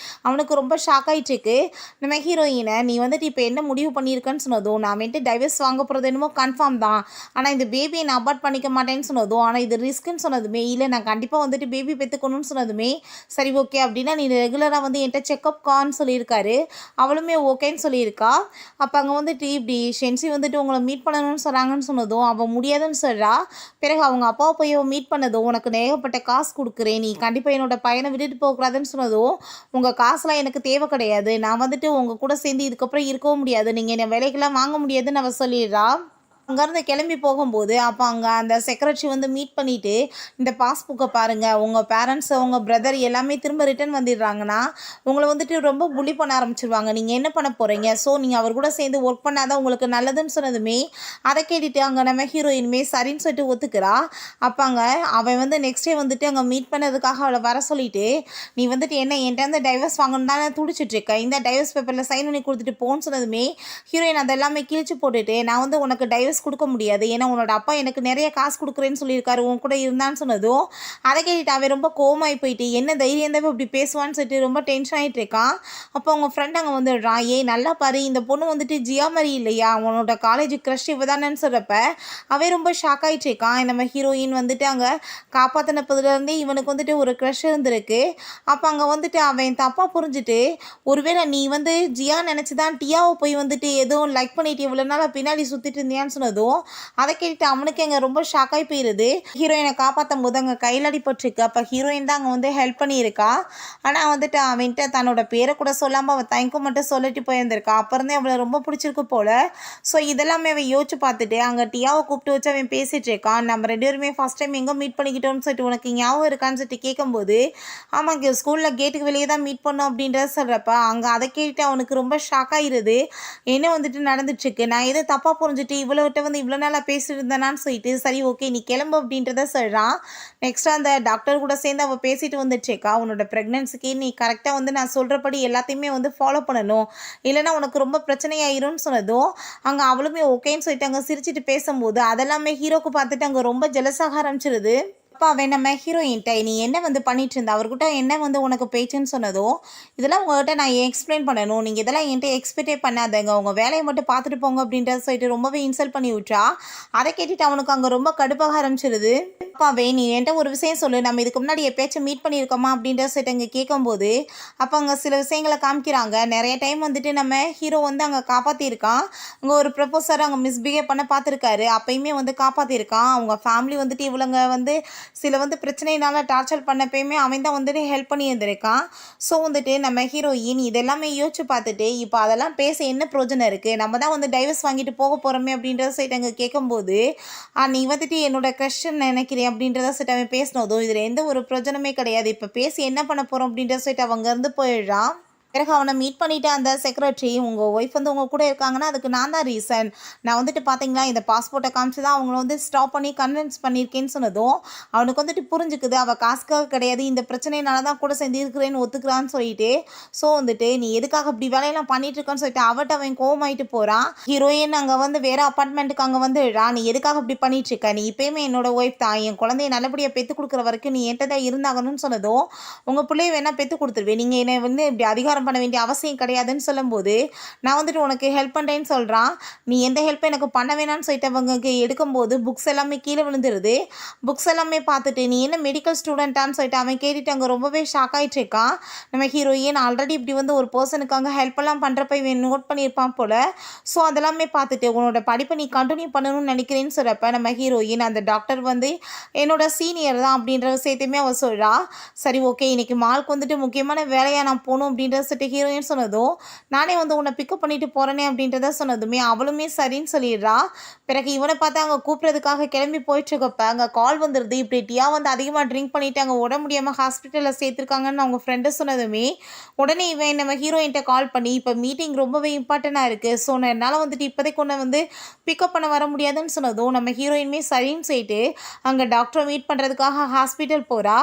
அவனுக்கு ரொம்ப ஷாக் ஆகிட்டுருக்கு. நம்ம ஹீரோயினை நீ வந்துட்டு இப்போ என்ன முடிவு பண்ணியிருக்கேன்னு சொன்னதும் நான் வந்துட்டு டைவர்ஸ் வாங்க போகிறது என்னமோ கன்ஃபார்ம் தான், ஆனால் இந்த பேபியை நான் அபார்ட் பண்ணிக்க மாட்டேன்னு சொன்னதும் ஆனால் இது ரிஸ்க்குன்னு சொன்னதுமே இல்லை நான் கண்டிப்பாக வந்துட்டு பேபி பெற்றுக்கணும்னு சொன்னதுமே சரி ஓகே அப்படின்னா நீ ரெகுலராக வந்து என்கிட்ட செக்அப் கான்னு சொல்லியிருக்காரு. அவளுமே ஓகேன்னு சொல்லியிருக்கா. அப்போ அங்கே வந்துட்டு இப்படி ஷென்சி வந்துட்டு உங்களை மீட் பண்ணணும்னு சொல்கிறாங்கன்னு சொன்னதும் அவள் முடியாதுன்னு சொல்கிறா. பிறகு அவங்க அப்பாவை போய் மீட் பண்ணதும் உனக்கு ஏகப்பட்ட காசு கொடுக்குறேன், நீ கண்டிப்பாக என்னோட பையனை விட்டுட்டு போகக்கூடாதுன்னு சொன்னதும் உங்கள் காசுலாம் எனக்கு தேவை கிடையாது, நான் வந்துட்டு உங்கள் கூட சேர்ந்து இதுக்கப்புறம் இருக்கவும் முடியாது, நீங்கள் என்ன வேலைக்கெல்லாம் வாங்க முடியாதுன்னு அவள் சொல்லிடுறா. அங்கேருந்து கிளம்பி போகும்போது அப்போ அங்கே அந்த செக்ரட்டரி வந்து மீட் பண்ணிவிட்டு இந்த பாஸ்புக்கை பாருங்கள், உங்கள் பேரண்ட்ஸ் உங்கள் பிரதர் எல்லாமே திரும்ப ரிட்டர்ன் வந்துடுறாங்கன்னா உங்களை வந்துட்டு ரொம்ப புள்ளி பண்ண ஆரம்பிச்சிருவாங்க, நீங்கள் என்ன பண்ண போகிறீங்க, ஸோ நீங்கள் அவர் கூட சேர்ந்து ஒர்க் பண்ணாதான் உங்களுக்கு நல்லதுன்னு சொன்னதுமே அதை கேட்டுட்டு அங்கே நம்ம ஹீரோயினுமே சரின்னு சொல்லிட்டு ஒத்துக்கிறா. அப்போ அங்கே அவன் வந்து நெக்ஸ்ட் டே வந்துட்டு அங்கே மீட் பண்ணதுக்காக அவளை வர சொல்லிவிட்டு நீ வந்துட்டு என்ன என்கிட்ட வந்து டைவர்ஸ் வாங்கணும் தானே துடிச்சிட்ருக்க, இந்த டைவர்ஸ் பேப்பரில் சைன் பண்ணி கொடுத்துட்டு போன்னு சொன்னதுமே ஹீரோயின் அதெல்லாமே கிழிச்சு போட்டுட்டு நான் வந்து உனக்கு டைவர்ஸ் கொடுக்க முடியாது, ஏன்னா உன்னோட அப்பா எனக்கு நிறைய காசு கொடுக்குறேன்னு சொல்லியிருக்காரு உன் கூட இருந்தான்னு சொன்னதும் அதை கேட்டுட்டு அவன் ரொம்ப கோவமாகி போயிட்டு என்ன தைரியம் தான் இப்படி பேசுவான்னு சொல்லிட்டு ரொம்ப டென்ஷன் ஆகிட்டு இருக்கான். அப்போ அவங்க ஃப்ரெண்ட் அங்கே வந்துடுறான், நல்லா பாரு இந்த பொண்ணு வந்துட்டு ஜியா மாதிரி இல்லையா, உன்னோட காலேஜ் க்ரஷ் இவ தானேன்னு சொல்கிறப்ப அவன் ரொம்ப ஷாக் ஆகிட்டு இருக்கான். நம்ம ஹீரோயின் வந்துட்டு அங்கே காப்பாற்றினப்பதுலேருந்தே இவனுக்கு வந்துட்டு ஒரு க்ரஷ் இருந்திருக்கு. அப்போ அங்கே வந்துட்டு அவன் தப்பாக புரிஞ்சுட்டு ஒருவேளை நீ வந்து ஜியா நினச்சி தான் டியாவை போய் வந்துட்டு எதுவும் லைக் பண்ணிட்டு இவ்வளோ நாள் பின்னாடி சுற்றிட்டு இருந்தியான்னு சொன்னதும் அதை கேட்டுட்டு அவனுக்கு அங்கே ரொம்ப ஷாக்காகி போயிடுது. ஹீரோயினை காப்பாற்றும் போது அங்கே கையில் அடிபட்டுருக்கு. அப்போ ஹீரோயின் தான் அங்கே வந்து ஹெல்ப் பண்ணியிருக்கா. ஆனால் வந்துட்டு அவன்கிட்ட தன்னோட பேரை கூட சொல்லாமல் அவள் தயக்கம் மட்டும் சொல்லிட்டு போயிருந்திருக்கா. அப்போ இருந்தே அவளை ரொம்ப பிடிச்சிருக்கு போல். ஸோ இதெல்லாமே அவன் யோசிச்சு பார்த்துட்டு அங்கே டியாவை கூப்பிட்டு வச்சு அவன் பேசிகிட்டு இருக்கான். நம்ம 2 பேருமே ஃபஸ்ட் டைம் எங்கே மீட் பண்ணிக்கிட்டோம்னு சொல்லிட்டு உனக்கு ஞாபகம் இருக்கான்னு சொல்லிட்டு கேட்கும்போது ஆமாம் ஸ்கூலில் கேட்டுக்கு வெளியே தான் மீட் பண்ணோம் அப்படின்றத சொல்கிறப்ப அங்கே அதை கேட்டு அவனுக்கு ரொம்ப ஷாக் ஆகிடுது. என்ன வந்துட்டு நடந்துட்டுருக்கு, நான் எதை தப்பாக புரிஞ்சுட்டு இவ்வளோட்ட வந்து இவ்வளோ நாளாக பேசிட்டு இருந்தேனான்னு சொல்லிட்டு சரி ஓகே நீ கிளம்பு அப்படின்றத சொல்கிறான். நெக்ஸ்ட் அந்த டாக்டர் கூட சேர்ந்து அவள் பேசிட்டு வந்துட்டுருக்கா. உன்னோட ப்ரெக்னென்சிக்கு நீ கரெக்டாக வந்து நான் சொல்கிறபடி எல்லாத்தையுமே வந்து ஃபாலோ பண்ணணும், இல்லைனா உனக்கு ரொம்ப பிரச்சனையாயிரும்னு சொன்னதும் அங்கே அவளுமே ஓகேன்னு சொல்லிட்டு அங்கே சிரிச்சிட்டு பேசும்போது அதெல்லாமே ஹீரோக்கு பார்த்துட்டு அங்கே ரொம்ப ஜெலஸாக ஆரம்பிச்சிருது. அப்போ அவன் நம்ம ஹீரோயின்ட்ட நீ என்ன வந்து பண்ணிட்டு இருந்த, அவர்கிட்ட என்ன வந்து உனக்கு பேச்சுன்னு சொன்னதும் இதெல்லாம் உங்கள்கிட்ட நான் எக்ஸ்பிளைன் பண்ணணும், நீங்கள் இதெல்லாம் என்கிட்ட எக்ஸ்பெக்டே பண்ணாதங்க, உங்கள் வேலையை மட்டும் பார்த்துட்டு போங்க அப்படின்றத சொல்லிட்டு ரொம்பவே இன்சல்ட் பண்ணி விட்றா. அதை கேட்டுட்டு அவனுக்கு அங்கே ரொம்ப கடுப்பாக ஆரம்பிச்சிருது. அப்போ அவன் நீ என்கிட்ட ஒரு விஷயம் சொல்லு, நம்ம இதுக்கு முன்னாடி எப்பயாச்சும் மீட் பண்ணியிருக்கோமா அப்படின்றத சொல்லிட்டு அங்கே கேட்கும்போது அப்போ அங்கே சில விஷயங்களை காமிக்கிறாங்க. நிறைய டைம் வந்துட்டு நம்ம ஹீரோ வந்து அங்கே காப்பாற்றிருக்கான். அங்கே ஒரு ப்ரொஃபஸர் அங்கே மிஸ்பிஹேவ் பண்ண பார்த்துருக்காரு, அப்பயுமே வந்து காப்பாற்றிருக்கான். அவங்க ஃபேமிலி வந்துட்டு இவளுங்க வந்து சில வந்து பிரச்சனையினால டார்ச்சர் பண்ணப்பயுமே அவன் தான் வந்துட்டு ஹெல்ப் பண்ணி இருந்திருக்கான். ஸோ வந்துட்டு நம்ம ஹீரோயின் இதெல்லாமே யோசிச்சு பார்த்துட்டு இப்போ அதெல்லாம் பேச என்ன பிரயோஜனம் இருக்குது, நம்ம தான் வந்து டைவர்ஸ் வாங்கிட்டு போக போகிறோமே அப்படின்றத சைட் அங்கே கேட்கும்போது நீ வந்துட்டு என்னோட க்ரஷ்ன்னு நினைக்கிறியா பண்ணிட்டேன் அப்படின்றத சொல்லிட்டு அவன் பேசினதும் இதில் எந்த ஒரு பிரயோஜனமே கிடையாது, இப்போ பேசி என்ன பண்ண போகிறோம் அப்படின்றத சொல்லிட்டு அவங்க இருந்து போயிடுறான். பிறகு அவனை மீட் பண்ணிவிட்டு அந்த செக்ரட்டரி, உங்கள் ஒய்ஃப் வந்து உங்கள் கூட இருக்காங்கன்னா அதுக்கு நான் தான் ரீசன், நான் வந்துட்டு பார்த்தீங்களா இந்த பாஸ்போர்ட்டை காமிச்சு தான் அவங்கள வந்து ஸ்டாப் பண்ணி கன்வின்ஸ் பண்ணியிருக்கேன்னு சொன்னதும் அவனுக்கு வந்துட்டு புரிஞ்சுக்குது அவள் காசுக்காக கிடையாது, இந்த பிரச்சனையினால தான் கூட சேர்ந்து இருக்கிறேன்னு ஒத்துக்கிறான்னு சொல்லிட்டு. ஸோ வந்துட்டு நீ எதுக்காக இப்படி வேலையெல்லாம் பண்ணிட்டு இருக்கான்னு சொல்லிட்டு அவட்ட அவன் கோவமாயிட்டு போகிறான். ஹீரோயின் அங்கே வந்து வேறு அப்பார்ட்மெண்ட்டுக்கு அங்கே வந்து நீ எதுக்காக இப்படி பண்ணிட்டு இருக்க, நீ இப்போயுமே என்னோட ஒய்ஃப் தான், என் குழந்தைய நல்லபடியாக பெற்று கொடுக்குற வரைக்கும் நீ என்கிட்ட தான் இருந்தாகணும்னு சொன்னதும் உங்கள் பிள்ளைய வேணால் பெற்று கொடுத்துருவேன், நீங்கள் என்னை வந்து இப்படி அதிகாரம் பண்ண வேண்டிய அவசியம் கிடையாதுன்னு சொல்லும்போது நான் வந்துட்டு உனக்கு ஹெல்ப் பண்ணுறேன்னு சொல்கிறான். நீ எந்த ஹெல்ப்பும் எனக்கு பண்ண வேணான்னு சொல்லிட்டு அவங்க எடுக்கும்போது புக்ஸ் எல்லாமே கீழே விழுந்துருது. புக்ஸ் எல்லாமே பார்த்துட்டு நீ என்ன மெடிக்கல் ஸ்டூடெண்ட்டான்னு சொல்லிட்டு அவன் கேட்டுட்டு அங்கே ரொம்பவே ஷாக் ஆகிட்டு இருக்கான். நம்ம ஹீரோயின் ஆல்ரெடி இப்படி வந்து ஒரு பர்சனுக்கு அங்கே ஹெல்ப் எல்லாம் பண்ணுறப்ப இவன் நோட் பண்ணியிருப்பான் போல். ஸோ அதெல்லாமே பார்த்துட்டு உன்னோட படிப்பை நீ கண்டினியூ பண்ணணும்னு நினைக்கிறேன்னு சொல்கிறப்ப நம்ம ஹீரோயின் அந்த டாக்டர் வந்து என்னோட சீனியர் தான் அப்படின்ற விஷயத்தையுமே அவள் சொல்கிறா. சரி ஓகே, இன்னைக்கு மால்க்கு வந்துட்டு முக்கியமான வேலையாக நான் போகணும் அப்படின்றத சொல்லிட்டு ஹீரோயின் சொன்னதும் நானே வந்து உன்னை பிக்கப் பண்ணிட்டு போகிறேனே அப்படின்றத சொன்னதுமே அவளுமே சரின்னு சொல்லிடுறா. பிறகு இவனை பார்த்து அங்கே கூப்பிட்றதுக்காக கிளம்பி போயிட்டுருக்கப்ப அங்கே கால் வந்துடுது, இப்படி டியா வந்து அதிகமாக ட்ரிங்க் பண்ணிவிட்டு அங்கே உடம்பு முடியாமல் ஹாஸ்பிட்டலில் சேர்த்துருக்காங்கன்னு அவங்க ஃப்ரெண்டு சொன்னதுமே உடனே இவன் நம்ம ஹீரோயின்ட்ட கால் பண்ணி இப்போ மீட்டிங் ரொம்பவே இம்பார்ட்டண்ட்டாக இருக்குது, ஸோ நான் என்னால் வந்துட்டு இப்போதைக்கு ஒன்று வந்து பிக்கப் பண்ண வர முடியாதுன்னு சொன்னதும் நம்ம ஹீரோயின்மே சரின்னு சொல்லிட்டு அங்கே டாக்டரை மீட் பண்ணுறதுக்காக ஹாஸ்பிட்டல் போகிறா.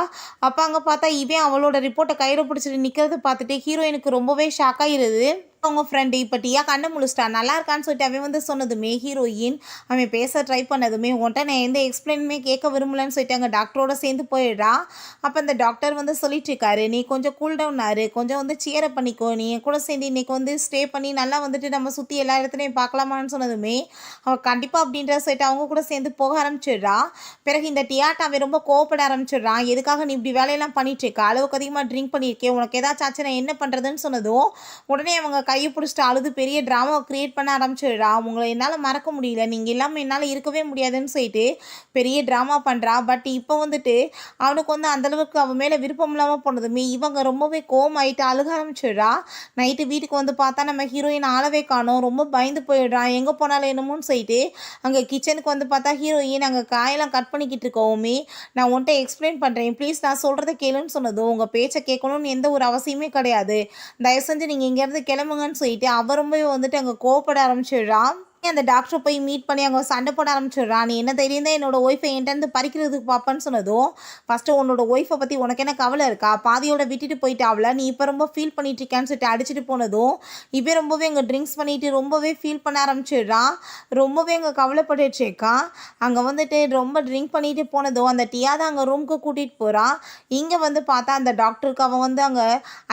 அப்போ அங்கே பார்த்தா இவன் அவளோட ரிப்போர்ட்டை கையில் பிடிச்சிட்டு நிற்கிறத பார்த்துட்டு ஹீரோயினுக்கு ரொம்பவே ஷாக் ஆகிடுது. அவங்க ஃப்ரெண்டு இப்போ டியா கண்ணை முழிச்சிட்டா நல்லா இருக்கான்னு சொல்லிட்டு அவன் வந்து சொன்னதுமே ஹீரோயின் அவன் பேச ட்ரை பண்ணதுமே உன்ட்ட நான் எந்த எக்ஸ்பிளைனுமே கேட்க விரும்பலன்னு சொல்லிட்டு அங்கே டாக்டரோட சேர்ந்து போயிடுறா. அப்போ அந்த டாக்டர் வந்து சொல்லிட்டு இருக்காரு, நீ கொஞ்சம் கூல் டவுன் ஆறு, கொஞ்சம் வந்து சியரை பண்ணிக்கோ, நீ என் கூட சேர்ந்து இன்றைக்கி வந்து ஸ்டே பண்ணி நல்லா வந்துட்டு நம்ம சுற்றி எல்லா இடத்துலையும் பார்க்கலாமான்னு சொன்னதுமே அவள் கண்டிப்பாக அப்படின்ற சொல்லிட்டு அவங்க கூட சேர்ந்து போக ஆரம்பிச்சிடுறா. பிறகு இந்த டியாட்ட அவன் ரொம்ப கோவப்பட ஆரம்பிச்சிடுறான், எதுக்காக நீ இப்படி வேலையெல்லாம் பண்ணிட்டு இருக்க, அளவுக்கு அதிகமாக ட்ரிங்க் பண்ணியிருக்கேன், உனக்கு ஏதாச்சும் ஆச்சு நான் என்ன பண்ணுறதுன்னு சொன்னதும் உடனே அவங்க கையை பிடிச்சிட்டு அழுது பெரிய ட்ராமாவை க்ரியேட் பண்ண ஆரம்பிச்சிடுறா. உங்களை என்னால் மறக்க முடியல, நீங்கள் இல்லாமல் என்னால் இருக்கவே முடியாதுன்னு சொல்லிட்டு பெரிய ட்ராமா பண்ணுறா. பட் இப்போ வந்துட்டு அவனுக்கு வந்து அந்தளவுக்கு அவன் மேலே விருப்பம் இல்லாமல் போனதுமே இவங்க ரொம்பவே கோவமாயிட்டு அழுக ஆரம்பிச்சிடுறா. நைட்டு வீட்டுக்கு வந்து பார்த்தா நம்ம ஹீரோயின் ஆளவே காணோம், ரொம்ப பயந்து போயிடுறான், எங்கே போனாலும் என்னமோன்னு சொல்லிட்டு அங்கே கிச்சனுக்கு வந்து பார்த்தா ஹீரோயின் அங்கே காயெல்லாம் கட் பண்ணிக்கிட்டு இருக்கோமே, நான் உன்கிட்ட எக்ஸ்பிளைன் பண்ணுறேன் ப்ளீஸ், நான் சொல்கிறத கேளுன்னு சொன்னதும் உங்கள் பேச்சை கேட்கணும்னு எந்த ஒரு அவசியமே கிடையாது, தயவு செஞ்சு நீங்கள் இங்கேருந்து கிளம்புங்கன்னு சொல்லிட்டு அவ ரொம்பவே வந்துட்டு அங்கே கோவப்பட ஆரம்பிச்சிடுறான். அந்த டாக்டரை போய் மீட் பண்ணி அவங்க சண்டை போட ஆரம்பிச்சிடுறான். நீ என்ன தெரியும் தான் என்னோட ஒய்ஃபை என்கிட்ட பறிக்கிறதுக்கு பார்ப்பேன்னு சொன்னதும் ஃபஸ்ட்டு உன்னோட ஒய்ஃபை பற்றி உனக்கு என்ன கவலை இருக்கா, பாதியோட விட்டுட்டு போயிட்டு அவளை நீ இப்போ ரொம்ப ஃபீல் பண்ணிட்டு இருக்கான்னு சொல்லிட்டு அடிச்சுட்டு போனதும் இப்போ ரொம்பவே அங்கே ட்ரிங்க்ஸ் பண்ணிட்டு ரொம்பவே ஃபீல் பண்ண ஆரம்பிச்சிடுறான். ரொம்பவே அங்கே கவலைப்பட்டுட்டு இருக்கான். அங்கே வந்துட்டு ரொம்ப ட்ரிங்க் பண்ணிட்டு போனதும் அந்த டியா தான் அங்கே ரூமுக்கு கூட்டிகிட்டு போகிறான். இங்கே வந்து பார்த்தா அந்த டாக்டருக்கு அவன் வந்து அங்கே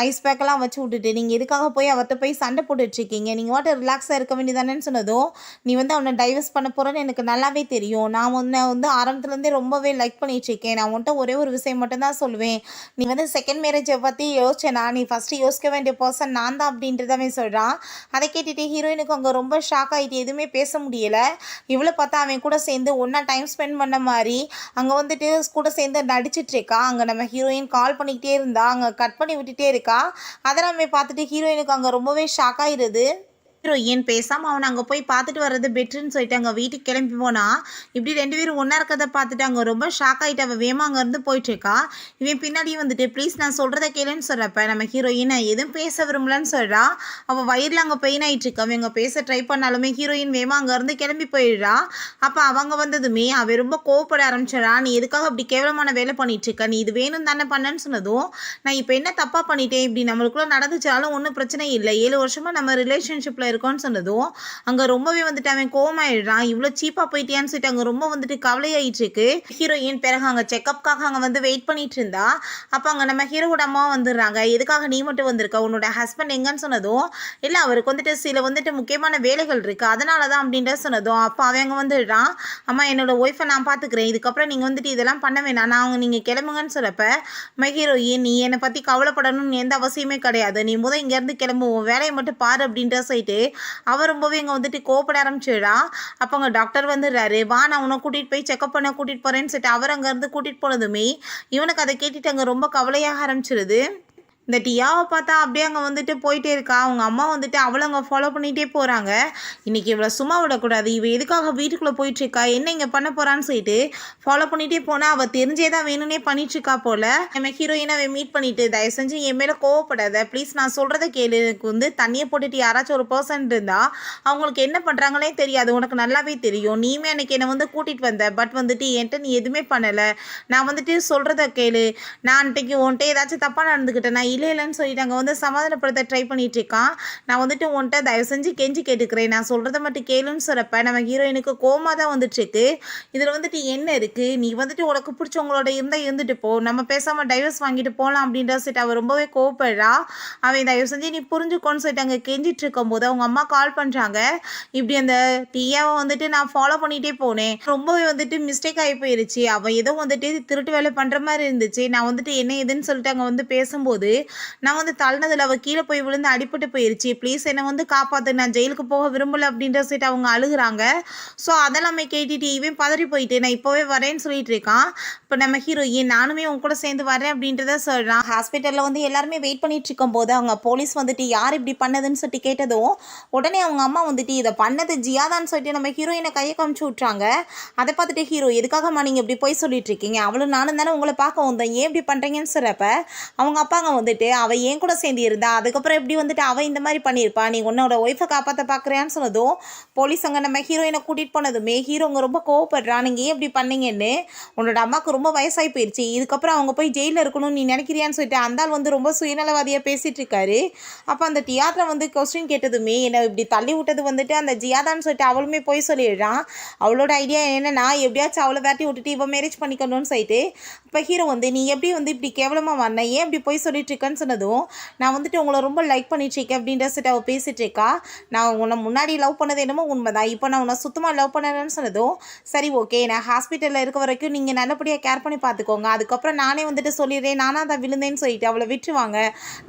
ஐஸ் பேக்கெல்லாம் வச்சு விட்டுட்டு நீங்கள் எதுக்காக போய் அவர்கிட்ட போய் சண்டை போட்டுட்ருக்கீங்க, நீங்கள் வாட்டர் ரிலாக்ஸாக இருக்க வேண்டியதானேன்னு சொன்னதும் நீ வந்து அவனை டைவர்ஸ் பண்ண போகிறேன்னு எனக்கு நல்லாவே தெரியும், நான் உன்னை வந்து ஆரம்பத்துலேருந்தே ரொம்பவே லைக் பண்ணிகிட்ருக்கேன், நான் உன்ட்ட ஒரே ஒரு விஷயம் மட்டும்தான் சொல்லுவேன், நீ வந்து செகண்ட் மேரேஜை பற்றி யோசிச்சேனா, நீ ஃபஸ்ட்டு யோசிக்க வேண்டிய பர்சன் நான் தான் அப்படின்றதாவே சொல்கிறான். அதை கேட்டுட்டு ஹீரோயினுக்கு அங்கே ரொம்ப ஷாக் ஆகிட்டு எதுவுமே பேச முடியலை. இவ்வளோ பார்த்தா அவன் கூட சேர்ந்து ஒன்றா டைம் ஸ்பெண்ட் பண்ண மாதிரி அங்கே வந்துட்டு கூட சேர்ந்து நடிச்சிட்ருக்கா. அங்கே நம்ம ஹீரோயின் கால் பண்ணிக்கிட்டே இருந்தா அங்கே கட் பண்ணி விட்டுட்டே இருக்கா. அதெல்லாமே பார்த்துட்டு ஹீரோயினுக்கு அங்கே ரொம்பவே ஷாக் ஆகிடுது. ஹீரோயின் பேசாமல் அவனை அங்கே போய் பார்த்துட்டு வர்றது பெட்டர்ன்னு சொல்லிட்டு அங்கே வீட்டுக்கு கிளம்பி போனால் இப்படி ரெண்டு பேரும் ஒன்றா இருக்கிறத பார்த்துட்டு அங்கே ரொம்ப ஷாக் ஆகிட்டு அவள் வேமா அங்கேருந்து போயிட்டுருக்கா. இவன் பின்னாடியே வந்துட்டு ப்ளீஸ் நான் சொல்கிறத கேளுன்னு சொல்கிறப்ப நம்ம ஹீரோயின் எதுவும் பேச விரும்பலன்னு சொல்கிறா. அவள் வயிறில் அங்கே பெயின் ஆகிட்டுருக்கா. அவங்க பேச ட்ரை பண்ணாலுமே ஹீரோயின் வேமா அங்கேருந்து கிளம்பி போயிடுறா. அப்போ அவங்க வந்ததுமே அவள் ரொம்ப கோவப்பட ஆரம்பிச்சிடறா. நீ எதுக்காக அப்படி கேவலமான வேலை பண்ணிகிட்ருக்க, நீ இது வேணும் தானே பண்ணேன்னு சொன்னதும் நான் இப்போ என்ன தப்பாக பண்ணிட்டேன், இப்படி நம்மளுக்குள்ளே நடந்துச்சாலும் ஒன்றும் பிரச்சனை இல்லை, 7 வருஷமாக நம்ம ரிலேஷன்ஷிப்பில் இருக்கோன்னு சொன்னதும் அங்கே ரொம்பவே வந்துட்டு அவன் கோவமாயிடுறான். இவ்வளோ சீப்பாக போயிட்டியான்னு சொல்லிட்டு அங்கே ரொம்ப வந்துட்டு கவலையாயிட்டு இருக்கு. ஹீரோயின் பிறகு அங்கே செக்கப்காக அங்கே வந்து வெயிட் பண்ணிட்டு இருந்தா. அப்போ அங்கே நம்ம ஹீரோட அம்மா வந்துடுறாங்க. எதுக்காக நீ மட்டும் வந்திருக்க, உன்னோட ஹஸ்பண்ட் எங்கன்னு சொன்னதும் இல்லை அவருக்கு வந்துட்டு சில வந்துட்டு முக்கியமான வேலைகள் இருக்குது அதனால தான் அப்படின்ற சொன்னதும் அப்போ அவங்க வந்துடுறான். அம்மா என்னோட ஒய்ஃபை நான் பார்த்துக்கிறேன், இதுக்கப்புறம் நீங்கள் வந்துட்டு இதெல்லாம் பண்ண வேணாம், நான் அவங்க நீங்கள் கிளம்புங்கன்னு சொல்கிறப்ப நம்ம ஹீரோயின் நீ என்னை பற்றி கவலைப்படணும்னு எந்த அவசியமே கிடையாது, நீ முதல் இங்கேருந்து கிளம்புவோம் வேலையை மட்டும் பாரு அப்படின்ற சொல்லிட்டு அவர் ரொம்பவே இங்கே வந்துட்டு கோவப்பட ஆரம்பிச்சிடா. அப்போ அங்கே டாக்டர் வந்துடுறாரு. வா நான் உன்னை கூட்டிகிட்டு போய் செக்அப் பண்ண கூட்டிகிட்டு போகிறேன்னு சொல்லிட்டு அவர் அங்கேருந்து கூட்டிகிட்டு போனதுமே இவனுக்கு அதை கேட்டுட்டு அங்கே ரொம்ப கவலையாக ஆரம்பிச்சிருது. இந்த டியாவை பார்த்தா அப்படியே அங்கே வந்துட்டு போயிட்டே இருக்கா. அவங்க அம்மா வந்துட்டு அவளை அங்கே ஃபாலோ பண்ணிகிட்டே போகிறாங்க. இன்றைக்கி இவளை சும்மா விடக்கூடாது, இவ எதுக்காக வீட்டுக்குள்ளே போயிட்டுருக்கா, என்ன இங்கே பண்ண போகிறான்னு சொல்லிட்டு ஃபாலோ பண்ணிகிட்டே போனால் அவள் தெரிஞ்சே தான் வேணும்னே பண்ணிட்டுருக்கா போல். நம்ம ஹீரோயினை அவன் மீட் பண்ணிவிட்டு, தயவு செஞ்சு என் மேலே கோவப்படாத ப்ளீஸ், நான் சொல்கிறத கேளு, எனக்கு வந்து தண்ணியை போட்டுட்டு யாராச்சும் ஒரு பர்சன் இருந்தால் அவங்களுக்கு என்ன பண்ணுறாங்களே தெரியாது, உனக்கு நல்லாவே தெரியும், நீயுமே அன்றைக்கி என்னை வந்து கூட்டிகிட்டு வந்த, பட் வந்துட்டு என்கிட்ட நீ எதுவுமே பண்ணலை, நான் வந்துட்டு சொல்கிறத கேளு, நான் அன்றைக்கி உன்கிட்ட ஏதாச்சும் தப்பாக நடந்துக்கிட்டேன், நான் இல்லைன்னு சொல்லிட்டு அங்கே வந்து சமாதானப்படுத்த ட்ரை பண்ணிட்டு இருக்கான். நான் வந்துட்டு உன்கிட்ட தயவு செஞ்சு கெஞ்சி கேட்டுக்கிறேன், நான் சொல்கிறத மட்டும் கேளுன்னு சொல்கிறப்ப நம்ம ஹீரோயினுக்கு கோமா தான் வந்துட்டுருக்கு. இதில் வந்துட்டு என்ன இருக்குது, நீ வந்துட்டு உனக்கு பிடிச்சவங்களோட இருந்தால் இருந்துட்டு போ, நம்ம பேசாமல் டைவர்ஸ் வாங்கிட்டு போகலாம் அப்படின்ற சொல்லிட்டு அவள் ரொம்பவே கோவப்படுறா. அவன் தயவு செஞ்சு நீ புரிஞ்சுக்கோன்னு சொல்லிட்டு அங்கே கெஞ்சிட்டு இருக்கும்போது அவங்க அம்மா கால் பண்ணுறாங்க. இப்படி அந்த டீயாவை வந்துட்டு நான் ஃபாலோ பண்ணிகிட்டே போனேன், ரொம்பவே வந்துட்டு மிஸ்டேக் ஆகி போயிருச்சு, அவன் ஏதோ வந்துட்டு திருட்டு வேலை பண்ணுற மாதிரி இருந்துச்சு, நான் வந்துட்டு என்ன எதுன்னு சொல்லிட்டு அங்கே வந்து பேசும்போது நான் வந்து தள்ளினதில் அவள் கீழே போய் விழுந்து அடிபட்டு போயிருச்சு, ப்ளீஸ் என்னை வந்து காப்பாற்று, நான் ஜெயிலுக்கு போக விரும்பலை அப்படின்ற சொல்லிட்டு அவங்க அழுகுறாங்க. ஸோ அதெல்லாமே கேட்டுட்டு இவன் பதறி போயிட்டு நான் இப்போவே வரேன்னு சொல்லிட்டு இருக்கான். இப்போ நம்ம ஹீரோயின் நானுமே உங்க கூட சேர்ந்து வரேன் அப்படின்றத சொல்கிறான். ஹாஸ்பிட்டலில் வந்து எல்லாருமே வெயிட் பண்ணிட்டு இருக்கும் போது அவங்க போலீஸ் வந்துட்டு யார் இப்படி பண்ணதுன்னு சொல்லிட்டு கேட்டதும் உடனே அவங்க அம்மா வந்துட்டு இதை பண்ணது ஜியாதான்னு சொல்லிட்டு நம்ம ஹீரோயினை கையை காமிச்சு விட்றாங்க. அதை பார்த்துட்டு ஹீரோ எதுக்காகம்மா நீங்கள் இப்படி போய் சொல்லிட்டு இருக்கீங்க, அவளும் நானும் தானே உங்களை பார்க்க வந்தேன், ஏன் இப்படி பண்ணுறீங்கன்னு சொல்கிறப்ப அவங்க அப்பாங்க வந்துட்டு அவள் ஏன் கூட சேர்ந்து இருந்தா, அதுக்கப்புறம் எப்படி வந்துட்டு அவள் இந்த மாதிரி பண்ணியிருப்பா, நீ உன்னோட ஒய்ஃபை காப்பாற்ற பார்க்குறியான்னு சொன்னதும் போலீஸ் அங்கே நம்ம ஹீரோயினை கூட்டிகிட்டு போனதுமே ஹீரோங்க ரொம்ப கோவப்படுறா, நீங்கள் ஏன் இப்படி பண்ணீங்கன்னு, உன்னோட அம்மாவுக்கு ரொம்ப வயசாகி போயிடுச்சு, இதுக்கப்புறம் அவங்க போய் ஜெயிலில் இருக்கணும்னு நீ நினைக்கிறியான்னு சொல்லிட்டு அந்த ஆள் வந்து ரொம்ப சுயநலவாதியாக பேசிகிட்டு இருக்காரு. அப்போ அந்த டியாரில் வந்து கொஸ்டின் கேட்டதுமே என்னை இப்படி தள்ளி விட்டது வந்துட்டு அந்த ஜியாதான்னு சொல்லிட்டு அவளுமே போய் சொல்லிடுறான். அவளோட ஐடியா என்னன்னா எப்படியாச்சும் அவளை வேட்டி விட்டுட்டு இவன் மேரேஜ் பண்ணிக்கணும்னு சொல்லிட்டு. இப்போ ஹீரோ வந்து நீ எப்படி வந்து இப்படி கேவலமாக வந்த, ஏன் இப்படி போய் சொல்லிட்டு இருக்கேன்னு சொன்னதும் நான் வந்துட்டு உங்களை ரொம்ப லைக் பண்ணிட்டுருக்கேன் அப்படின்ற சொல்லிட்டு அவள் பேசிகிட்டு இருக்கா. நான் உன்னை முன்னாடி லவ் பண்ணது என்னமோ உண்மைதான், இப்போ நான் உன்னை சுத்தமாக லவ் பண்ணலன்னு சொன்னதும் சரி ஓகே, நான் ஹாஸ்பிட்டலில் இருக்க வரைக்கும் நீங்கள் நல்லபடியாக கேர் பண்ணி பார்த்துக்கோங்க, அதுக்கப்புறம் நானே வந்துட்டு சொல்லிடுறேன், நானாக தான் விழுந்தேன்னு சொல்லிட்டு அவளை விட்டுருவாங்க,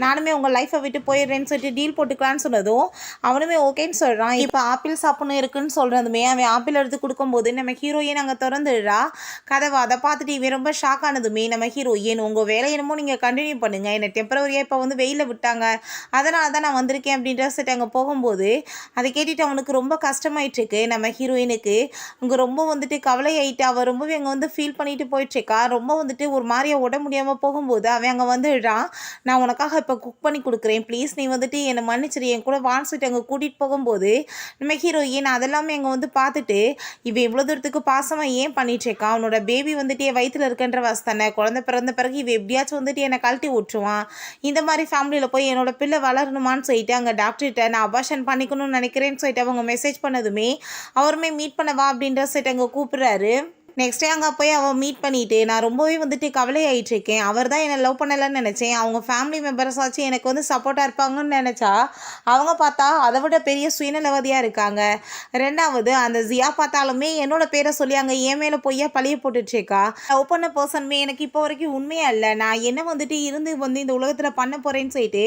நானுமே உங்கள் லைஃப்பை விட்டு போயிடுறேன்னு சொல்லிட்டு டீல் போட்டுக்கலான்னு சொன்னதும் அவனுமே ஓகேன்னு சொல்கிறான். இப்போ ஆப்பிள் சாப்பிட்ணும் இருக்குன்னு சொல்கிறதுமே அவன் ஆப்பிள் எடுத்து கொடுக்கும்போது நம்ம ஹீரோயின் அங்கே திறந்துடுறா கதவை. அதை பார்த்துட்டு இவன் ரொம்ப ஷாக் ஆனதுமே நம்ம ஹீரோயின் உங்கள் வேலை என்னமோ நீங்கள் கண்டினியூ பண்ணுங்கள், என்னை டெம்பரவரியாக இப்போ வந்து வெயிலில் விட்டாங்க, அதனால தான் நான் வந்திருக்கேன் அப்படின்ற சொல்லிட்டு அங்கே போகும்போது அதை கேட்டுட்டு அவனுக்கு ரொம்ப கஷ்டமாயிட்டுருக்கு. நம்ம ஹீரோயினுக்கு அங்கே ரொம்ப வந்துட்டு கவலை ஆகிட்டு அவள் ரொம்பவே அங்கே வந்து ஃபீல் பண்ணிட்டு போயிட்டுருக்கா. ரொம்ப வந்துட்டு ஒரு மாதிரியா உட முடியாமல் போகும்போது அவன் அங்கே வந்துடுறான். நான் உனக்காக இப்போ குக் பண்ணி கொடுக்குறேன், ப்ளீஸ் நீ வந்துட்டு என்னை மன்னிச்சிரு, என் கூட வான்னு சொல்லிட்டு அங்கே கூட்டிகிட்டு போகும்போது நம்ம ஹீரோயின் அதெல்லாமே அங்கே வந்து பார்த்துட்டு இவன் இவ்வளோ தூரத்துக்கு பாசமாக ஏன் பண்ணிட்டுருக்கான், அவனோட பேபி வந்துட்டு என் வயிற்றில் இருக்கின்ற வசதானே, குழந்தை பிறந்த பிறகு இவன் எப்படியாச்சும் வந்துட்டு என்னை கழட்டி விட்டுருவான், இந்த மாதிரி ஃபேமிலியில் போய் என்னோட பிள்ளை வளரணுமான்னு சொல்லிட்டு அங்கே டாக்டர்கிட்ட நான் அபார்ஷன் பண்ணிக்கணும்னு நினைக்கிறேன்னு சொல்லிட்டு அவங்க மெசேஜ் பண்ணதுமே அவருமே மீட் பண்ண வா அப்படின்ற சொல்லிட்டு அங்கே கூப்பிட்றாரு. நெக்ஸ்ட் டே அங்கே போய் அவள் மீட் பண்ணிவிட்டு நான் ரொம்பவே வந்துட்டு கவலை ஆகிட்டுருக்கேன், அவர் தான் என்னை லவ் பண்ணலைன்னு நினச்சேன், அவங்க ஃபேமிலி மெம்பர்ஸாச்சும் எனக்கு வந்து சப்போர்ட்டாக இருப்பாங்கன்னு நினச்சா அவங்க பார்த்தா அதை விட பெரிய சுயநலவதியாக இருக்காங்க. ரெண்டாவது அந்த ஜியா பார்த்தாலுமே என்னோட பேரை சொல்லி அங்கே என் மேலே பொய்யா பழிய போட்டுட்ருக்கா. லவ் பண்ண பர்சனுமே எனக்கு இப்போ வரைக்கும் உண்மையாக இல்லை, நான் என்ன வந்துட்டு இருந்து வந்து இந்த உலகத்தில் பண்ண போகிறேன்னு சொல்லிட்டு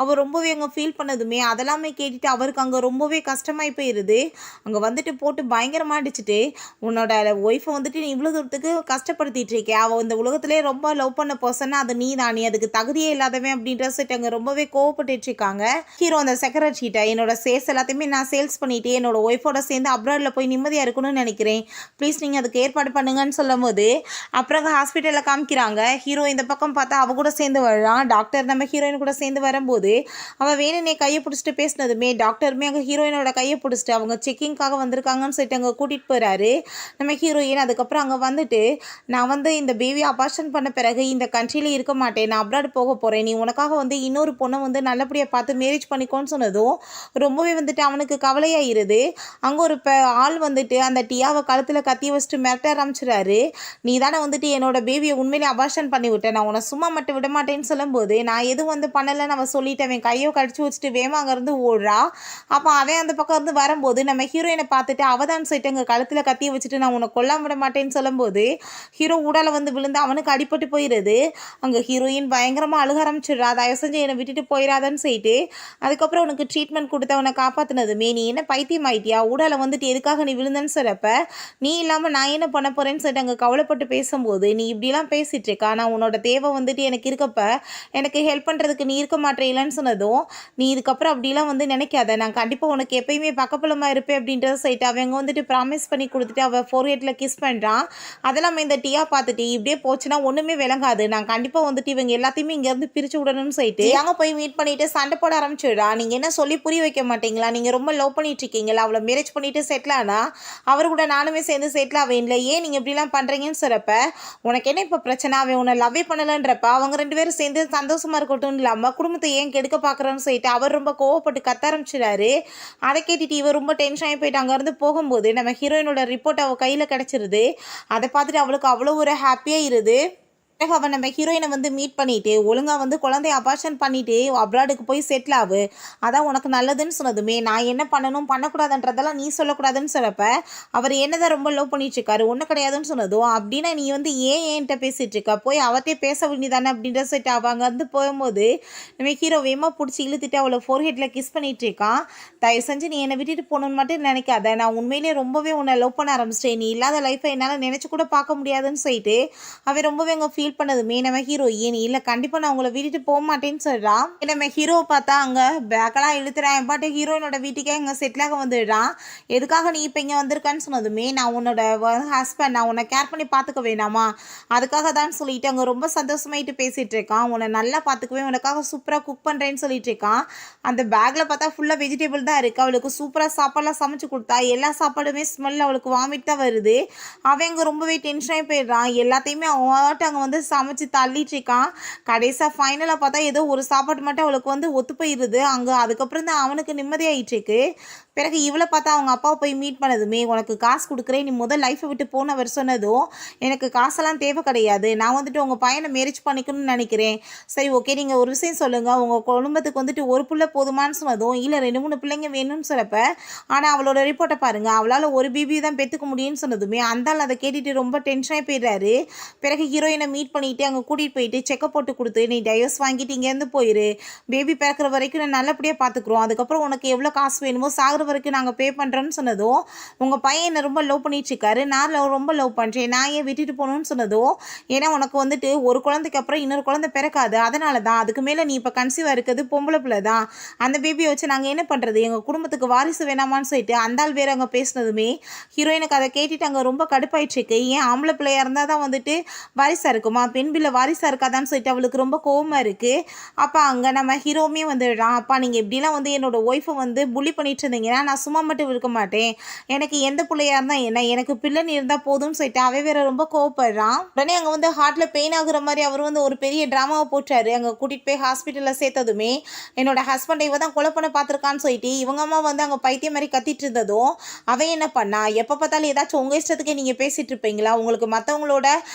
அவர் ரொம்பவே அங்கே ஃபீல் பண்ணதுமே அதெல்லாமே கேட்டுட்டு அவருக்கு அங்கே ரொம்பவே கஷ்டமாகி போயிடுது. அங்கே வந்துட்டு போட்டு பயங்கரமாக அடிச்சுட்டு உன்னோட ஒய்ஃபை வந்துட்டு நீ இவ்வளோ தூரத்துக்கு கஷ்டப்படுத்திட்டு இருக்கே, அவள் இந்த உலகத்திலே ரொம்ப லவ் பண்ண பர்சன்னா அது நீ தான், நீ அதுக்கு தகுதியே இல்லாதவன் அப்படின்ற சொல்லிட்டு அங்கே ரொம்பவே கோவப்பட்டு இருக்காங்க. ஹீரோ அந்த செக்ரட்டரிட்ட என்னோட சேல்ஸ் எல்லாத்தையுமே நான் சேல்ஸ் பண்ணிட்டு என்னோட ஒய்ஃபோட சேர்ந்து அப்ராடில் போய் நிம்மதியாக இருக்கணும்னு நினைக்கிறேன், ப்ளீஸ் நீங்கள் அதுக்கு ஏற்பாடு பண்ணுங்கன்னு சொல்லும் போது அப்புறம் ஹாஸ்பிட்டலில் காமிக்கிறாங்க. ஹீரோ இந்த பக்கம் பார்த்தா அவள் கூட சேர்ந்து வர்றான். டாக்டர் நம்ம ஹீரோயின் கூட சேர்ந்து வரும்போது அவள் வேணும்னே கையை பிடிச்சிட்டு பேசினதுமே டாக்டருமே அங்கே ஹீரோயினோட கையை பிடிச்சிட்டு அவங்க செக்கிங்காக வந்திருக்காங்கன்னு சொல்லிட்டு அங்கே கூட்டிகிட்டு போகிறாரு. நம்ம ஹீரோயின் அதுக்கப்புறம் அங்கே வந்துட்டு நான் வந்து இந்த பேபி அபார்ஷன் பண்ண பிறகு இந்த கண்ட்ரியில் இருக்க மாட்டேன், நான் அப்ராட் போக போகிறேன், நீ உனக்காக வந்து இன்னொரு பொண்ணை வந்து நல்லபடியாக பார்த்து மேரேஜ் பண்ணிக்கோன்னு சொன்னதும் ரொம்பவே வந்துட்டு அவனுக்கு கவலையாயிருது. அங்கே ஒரு ஆள் வந்துட்டு அந்த டியாவை கழுத்தில் கத்தி வச்சுட்டு மிரட்ட ஆரம்பிச்சிடாரு. நீ தானே வந்துட்டு என்னோட பேபியை உண்மையிலே அபார்ஷன் பண்ணி விட்டேன், நான் உன்னை சும்மா மட்டும் விட மாட்டேன்னு சொல்லும்போது நான் எதுவும் வந்து பண்ணலைன்னு அவன் சொல்லிட்டு அவன் கையோ கடிச்சு வச்சுட்டு வேமா அங்கேருந்து ஓடுறா. அப்போ அவன் அந்த பக்கம் இருந்து வரும்போது நம்ம ஹீரோயினை பார்த்துட்டு அவதான் சொல்லிட்டு அங்கே கழுத்தில் கத்தியை வச்சுட்டு நான் உன்னை கொல்லாம விட மாட்டேன்னு சொல்லும்போது ஹீரோ உடலை வந்து விழுந்து அவனுக்கு அடிபட்டு போயிடுது. அங்கே ஹீரோயின் பயங்கரமாக அழுக ஆரம்பிச்சிடுறா, தயவு செஞ்சு என்னை விட்டுட்டு போயிடாதன்னு சொல்லிட்டு. அதுக்கப்புறம் உனக்கு ட்ரீட்மெண்ட் கொடுத்து அவனை காப்பாற்றினதுமே நீ என்ன பைத்தியம் ஆயிட்டியா, உடலை வந்துட்டு எதுக்காக நீ விழுந்தன்னு சொல்கிறப்ப நீ இல்லாமல் நான் என்ன பண்ண போகிறேன்னு சொல்லிட்டு அங்கே கவலைப்பட்டு பேசும்போது நீ இப்படிலாம் பேசிகிட்டு இருக்கா, நான் உன்னோட தேவை வந்துட்டு எனக்கு இருக்கப்ப எனக்கு ஹெல்ப் பண்ணுறதுக்கு நீ இருக்க மாட்டேலன்னு சொன்னதும் நீ இதுக்கப்புறம் அப்படிலாம் வந்து நினைக்காத, நான் கண்டிப்பாக உனக்கு எப்பயுமே பக்கபலமாக இருப்பேன் அப்படின்றத சொல்லிட்டு அவங்க வந்துட்டு ப்ராமிஸ் பண்ணி கொடுத்துட்டு அவள் ஃபோர்ஹெட்டில் கிஸ் பண்ணுறான். அதெல்லாம் இந்த டீயா பார்த்துட்டு இப்படியே போச்சுன்னா ஒன்றுமே விளங்காது, நான் கண்டிப்பாக வந்துட்டு இவங்க எல்லாத்தையுமே இங்கேருந்து பிரித்து விடணும்னு சொல்லிட்டு அங்கே போய் மீட் பண்ணிட்டு சண்டை போட ஆரம்பிச்சிடுறா. நீங்கள் என்ன சொல்லி புரிய வைக்க மாட்டீங்களா, நீங்கள் ரொம்ப லவ் பண்ணிட்டு இருக்கீங்களா, அவளை மேரேஜ் பண்ணிட்டு செட்டில் ஆனால் அவர் கூட நானுமே சேர்ந்து செட்டில் ஆவேன் இல்லை, ஏன் நீங்கள் இப்படிலாம் பண்ணுறீங்கன்னு சொல்கிறப்ப உனக்கு என்ன இப்போ பிரச்சனை, அவன் உன்னை லவ்வே பண்ணலன்றப்ப அவங்க 2 பேரும் சேர்ந்து சந்தோஷமாக இருக்கட்டும் இல்லாமல் குடும்பத்தை ஏன் கெடுக்க பார்க்குறோன்னு சொல்லிட்டு அவர் ரொம்ப கோவப்பட்டு கத்த ஆரம்பிச்சிடாரு. அதை கேட்டுட்டு இவர் ரொம்ப டென்ஷன் ஆகி போயிட்டு அங்கேருந்து போகும்போது நம்ம ஹீரோயினோட ரிப்போர்ட் அவள் கையில் கிடச்சிருது. அதை பார்த்துட்டு அவளுக்கு அவ்வளோ ஒரு ஹாப்பியாக இருது. பிறகு அவன் நம்ம ஹீரோயினை வந்து மீட் பண்ணிட்டு ஒழுங்காக வந்து குழந்தைய அபார்ஷன் பண்ணிட்டு அப்ராடுக்கு போய் செட்டில் ஆகு, அதான் உனக்கு நல்லதுன்னு சொன்னதுமே நான் என்ன பண்ணணும் பண்ணக்கூடாதுன்றதெல்லாம் நீ சொல்லக்கூடாதுன்னு சொல்கிறப்ப அவர் என்னதான் ரொம்ப லவ் பண்ணிட்டு இருக்காரு, ஒன்றும் கிடையாதுன்னு சொன்னதும் அப்படின்னா நீ வந்து ஏன்ட்ட பேசிகிட்டு இருக்கா, போய் அவத்தே பேச வேண்டியதானே அப்படின்ற சொல்லிட்டு அவங்க வந்து போகும்போது நம்ம ஹீரோ வேகமாக பிடிச்சி இழுத்துட்டு அவளை ஃபோர்ஹெட்டில் கிஸ் பண்ணிட்டு இருக்கான். தயவு செஞ்சு நீ என்னை விட்டுட்டு போகணுன்னு மட்டும் நினைக்காத, நான் உண்மையிலே ரொம்பவே உன்னை லவ் பண்ண ஆரம்பிச்சிட்டேன், நீ இல்லாத லைஃப்பை என்னால் நினச்சி கூட பார்க்க முடியாதுன்னு சொல்லிட்டு அவன் ரொம்பவே அங்கே ஃபீல் பண்ணதுமே நம்ம ஹீரோயின் இல்லை கண்டிப்பாக நான் உங்களை விட்டுட்டு போக மாட்டேன்னு சொல்கிறான். நம்ம ஹீரோவை பார்த்தா அங்கே பேக்கெல்லாம் இழுத்துறான், பாட்டு ஹீரோயினோட வீட்டுக்கே இங்கே செட்டிலாக வந்துடுறான். எதுக்காக நீ இப்போ இங்கே வந்திருக்கான்னு சொன்னதுமே நான் உன்னோட ஹஸ்பண்ட், நான் உன்னை கேர் பண்ணி பார்த்துக்க வேணாமா, அதுக்காக தான் சொல்லிட்டு அங்கே ரொம்ப சந்தோஷமாயிட்டு பேசிகிட்டு இருக்கான். உன்னை நல்லா பார்த்துக்குவேன், உனக்காக சூப்பராக குக் பண்ணுறேன்னு சொல்லிட்டு இருக்கான். அந்த பேக்கில் பார்த்தா ஃபுல்லாக வெஜிடபிள் தான் இருக்குது. அவளுக்கு சூப்பராக சாப்பாடெலாம் சமைச்சு கொடுத்தா எல்லா சாப்பாடுமே ஸ்மெல் அவளுக்கு வாமிட் தான் வருது. அவன் அங்கே ரொம்பவே டென்ஷனாகி போயிடுறான். எல்லாத்தையுமே அவன்ட்டு அங்கே வந்து சமைச்சு தள்ளிட்டு இருக்கான். கடைசியாக ஃபைனலாக பார்த்தா ஏதோ ஒரு சாப்பாடு மட்டும் அவளுக்கு வந்து ஒத்து போயிடுது. அங்கே அதுக்கப்புறம் தான் அவனுக்கு நிம்மதியாகிட்டு இருக்கு. பிறகு இவளை பார்த்தா அவங்க அப்பாவை போய் மீட் பண்ணதுமே உனக்கு காசு கொடுக்குறேன், நீ முதல் லைஃப்பை விட்டு போனவர் சொன்னதும் எனக்கு காசெல்லாம் தேவை கிடையாது, நான் வந்துட்டு உங்கள் பையனை மேரேஜ் பண்ணிக்கணும்னு நினைக்கிறேன். சரி ஓகே நீங்கள் ஒரு விஷயம் சொல்லுங்கள், உங்கள் குடும்பத்துக்கு வந்துட்டு ஒரு பிள்ளை போதுமானு சொன்னதும் இல்லை 2-3 பிள்ளைங்க வேணும்னு சொல்லப்ப ஆனால் அவளோட ரிப்போர்ட்டை பாருங்கள், அவளால் ஒரு பேபி தான் பெற்றுக்க முடியும்னு சொன்னதுமே அந்தால் அதை கேட்டுட்டு ரொம்ப டென்ஷனாக போயிடுறாரு. பிறகு ஹீரோயினை மீட் பண்ணிவிட்டு அங்கே கூட்டிகிட்டு போயிட்டு செக்கப் போட்டு கொடுத்து நீ டைவர்ஸ் வாங்கிட்டு இங்கேருந்து போயிரு, பேபி பிறக்கிற வரைக்கும் நான் நல்லபடியாக பார்த்துக்குறோம், அதுக்கப்புறம் உனக்கு எவ்வளோ காசு வேணுமோ சாகிற வரைக்கும் நாங்கள் பே பண்ணுறோன்னு சொன்னதும் உங்கள் பையன் என்னை ரொம்ப லவ் பண்ணிட்டு இருக்காரு, நான் ரொம்ப லவ் பண்ணுறேன், நான் ஏன் விட்டுட்டு போகணும்னு சொன்னதும் ஏன்னா உனக்கு வந்துட்டு ஒரு குழந்தைக்கு அப்புறம் இன்னொரு குழந்தை பிறக்காது, அதனால தான், அதுக்கு மேலே நீ இப்போ கன்சீவாக இருக்கிறது பொம்பளை பிள்ளை தான், அந்த பேபியை வச்சு நாங்கள் என்ன பண்ணுறது, எங்கள் குடும்பத்துக்கு வாரிசு வேணாமான்னு சொல்லிட்டு அந்தாள் வேறு அங்கே பேசினதுமே ஹீரோயினுக்கு அதை கேட்டுட்டு அங்கே ரொம்ப கடுப்பாயிட்டுருக்கு. ஏன் ஆம்பளை பிள்ளையாக இருந்தால் தான் வந்துட்டு வாரிசாக இருக்குமா, பெண் பிள்ளை வாரிசாக இருக்காதான்னு சொல்லிட்டு அவளுக்கு ரொம்ப கோவமாக இருக்குது. அப்போ அங்கே நம்ம ஹீரோவுமே வந்துடுறான். அப்பா நீங்கள் இப்படிலாம் வந்து என்னோடய ஒய்ஃபை வந்து புள்ளி பண்ணிட்டு இருந்தீங்கன்னா நான் சும்மா மட்டும் இருக்க மாட்டேன், எனக்கு எந்த பிள்ளையாக இருந்தால் என்ன, எனக்கு பிள்ளைன்னு இருந்தால் போதும்னு சொல்லிட்டு அவன் வேற ரொம்ப கோவப்படுறான். உடனே அங்கே வந்து ஹார்ட்டில் பெயின் ஆகுற மாதிரி அவர் வந்து ஒரு பெரிய ட்ராமாவை போட்டாரு. அங்கே கூட்டிகிட்டு போய் ஹாஸ்பிட்டலில் சேர்த்ததுமே என்னோட ஹஸ்பண்டை இவ தான் கொலை பண்ண பார்த்துருக்கான்னு சொல்லிட்டு இவங்க அம்மா வந்து அங்கே பைத்தியம் மாதிரி கத்திட்டு இருந்ததும் அவன் என்ன பண்ணா, எப்போ பார்த்தாலும் ஏதாச்சும் உங்கள் இஷ்டத்துக்கே நீங்கள் பேசிகிட்டு இருப்பீங்களா, உங்களுக்கு மற்றவங்களோட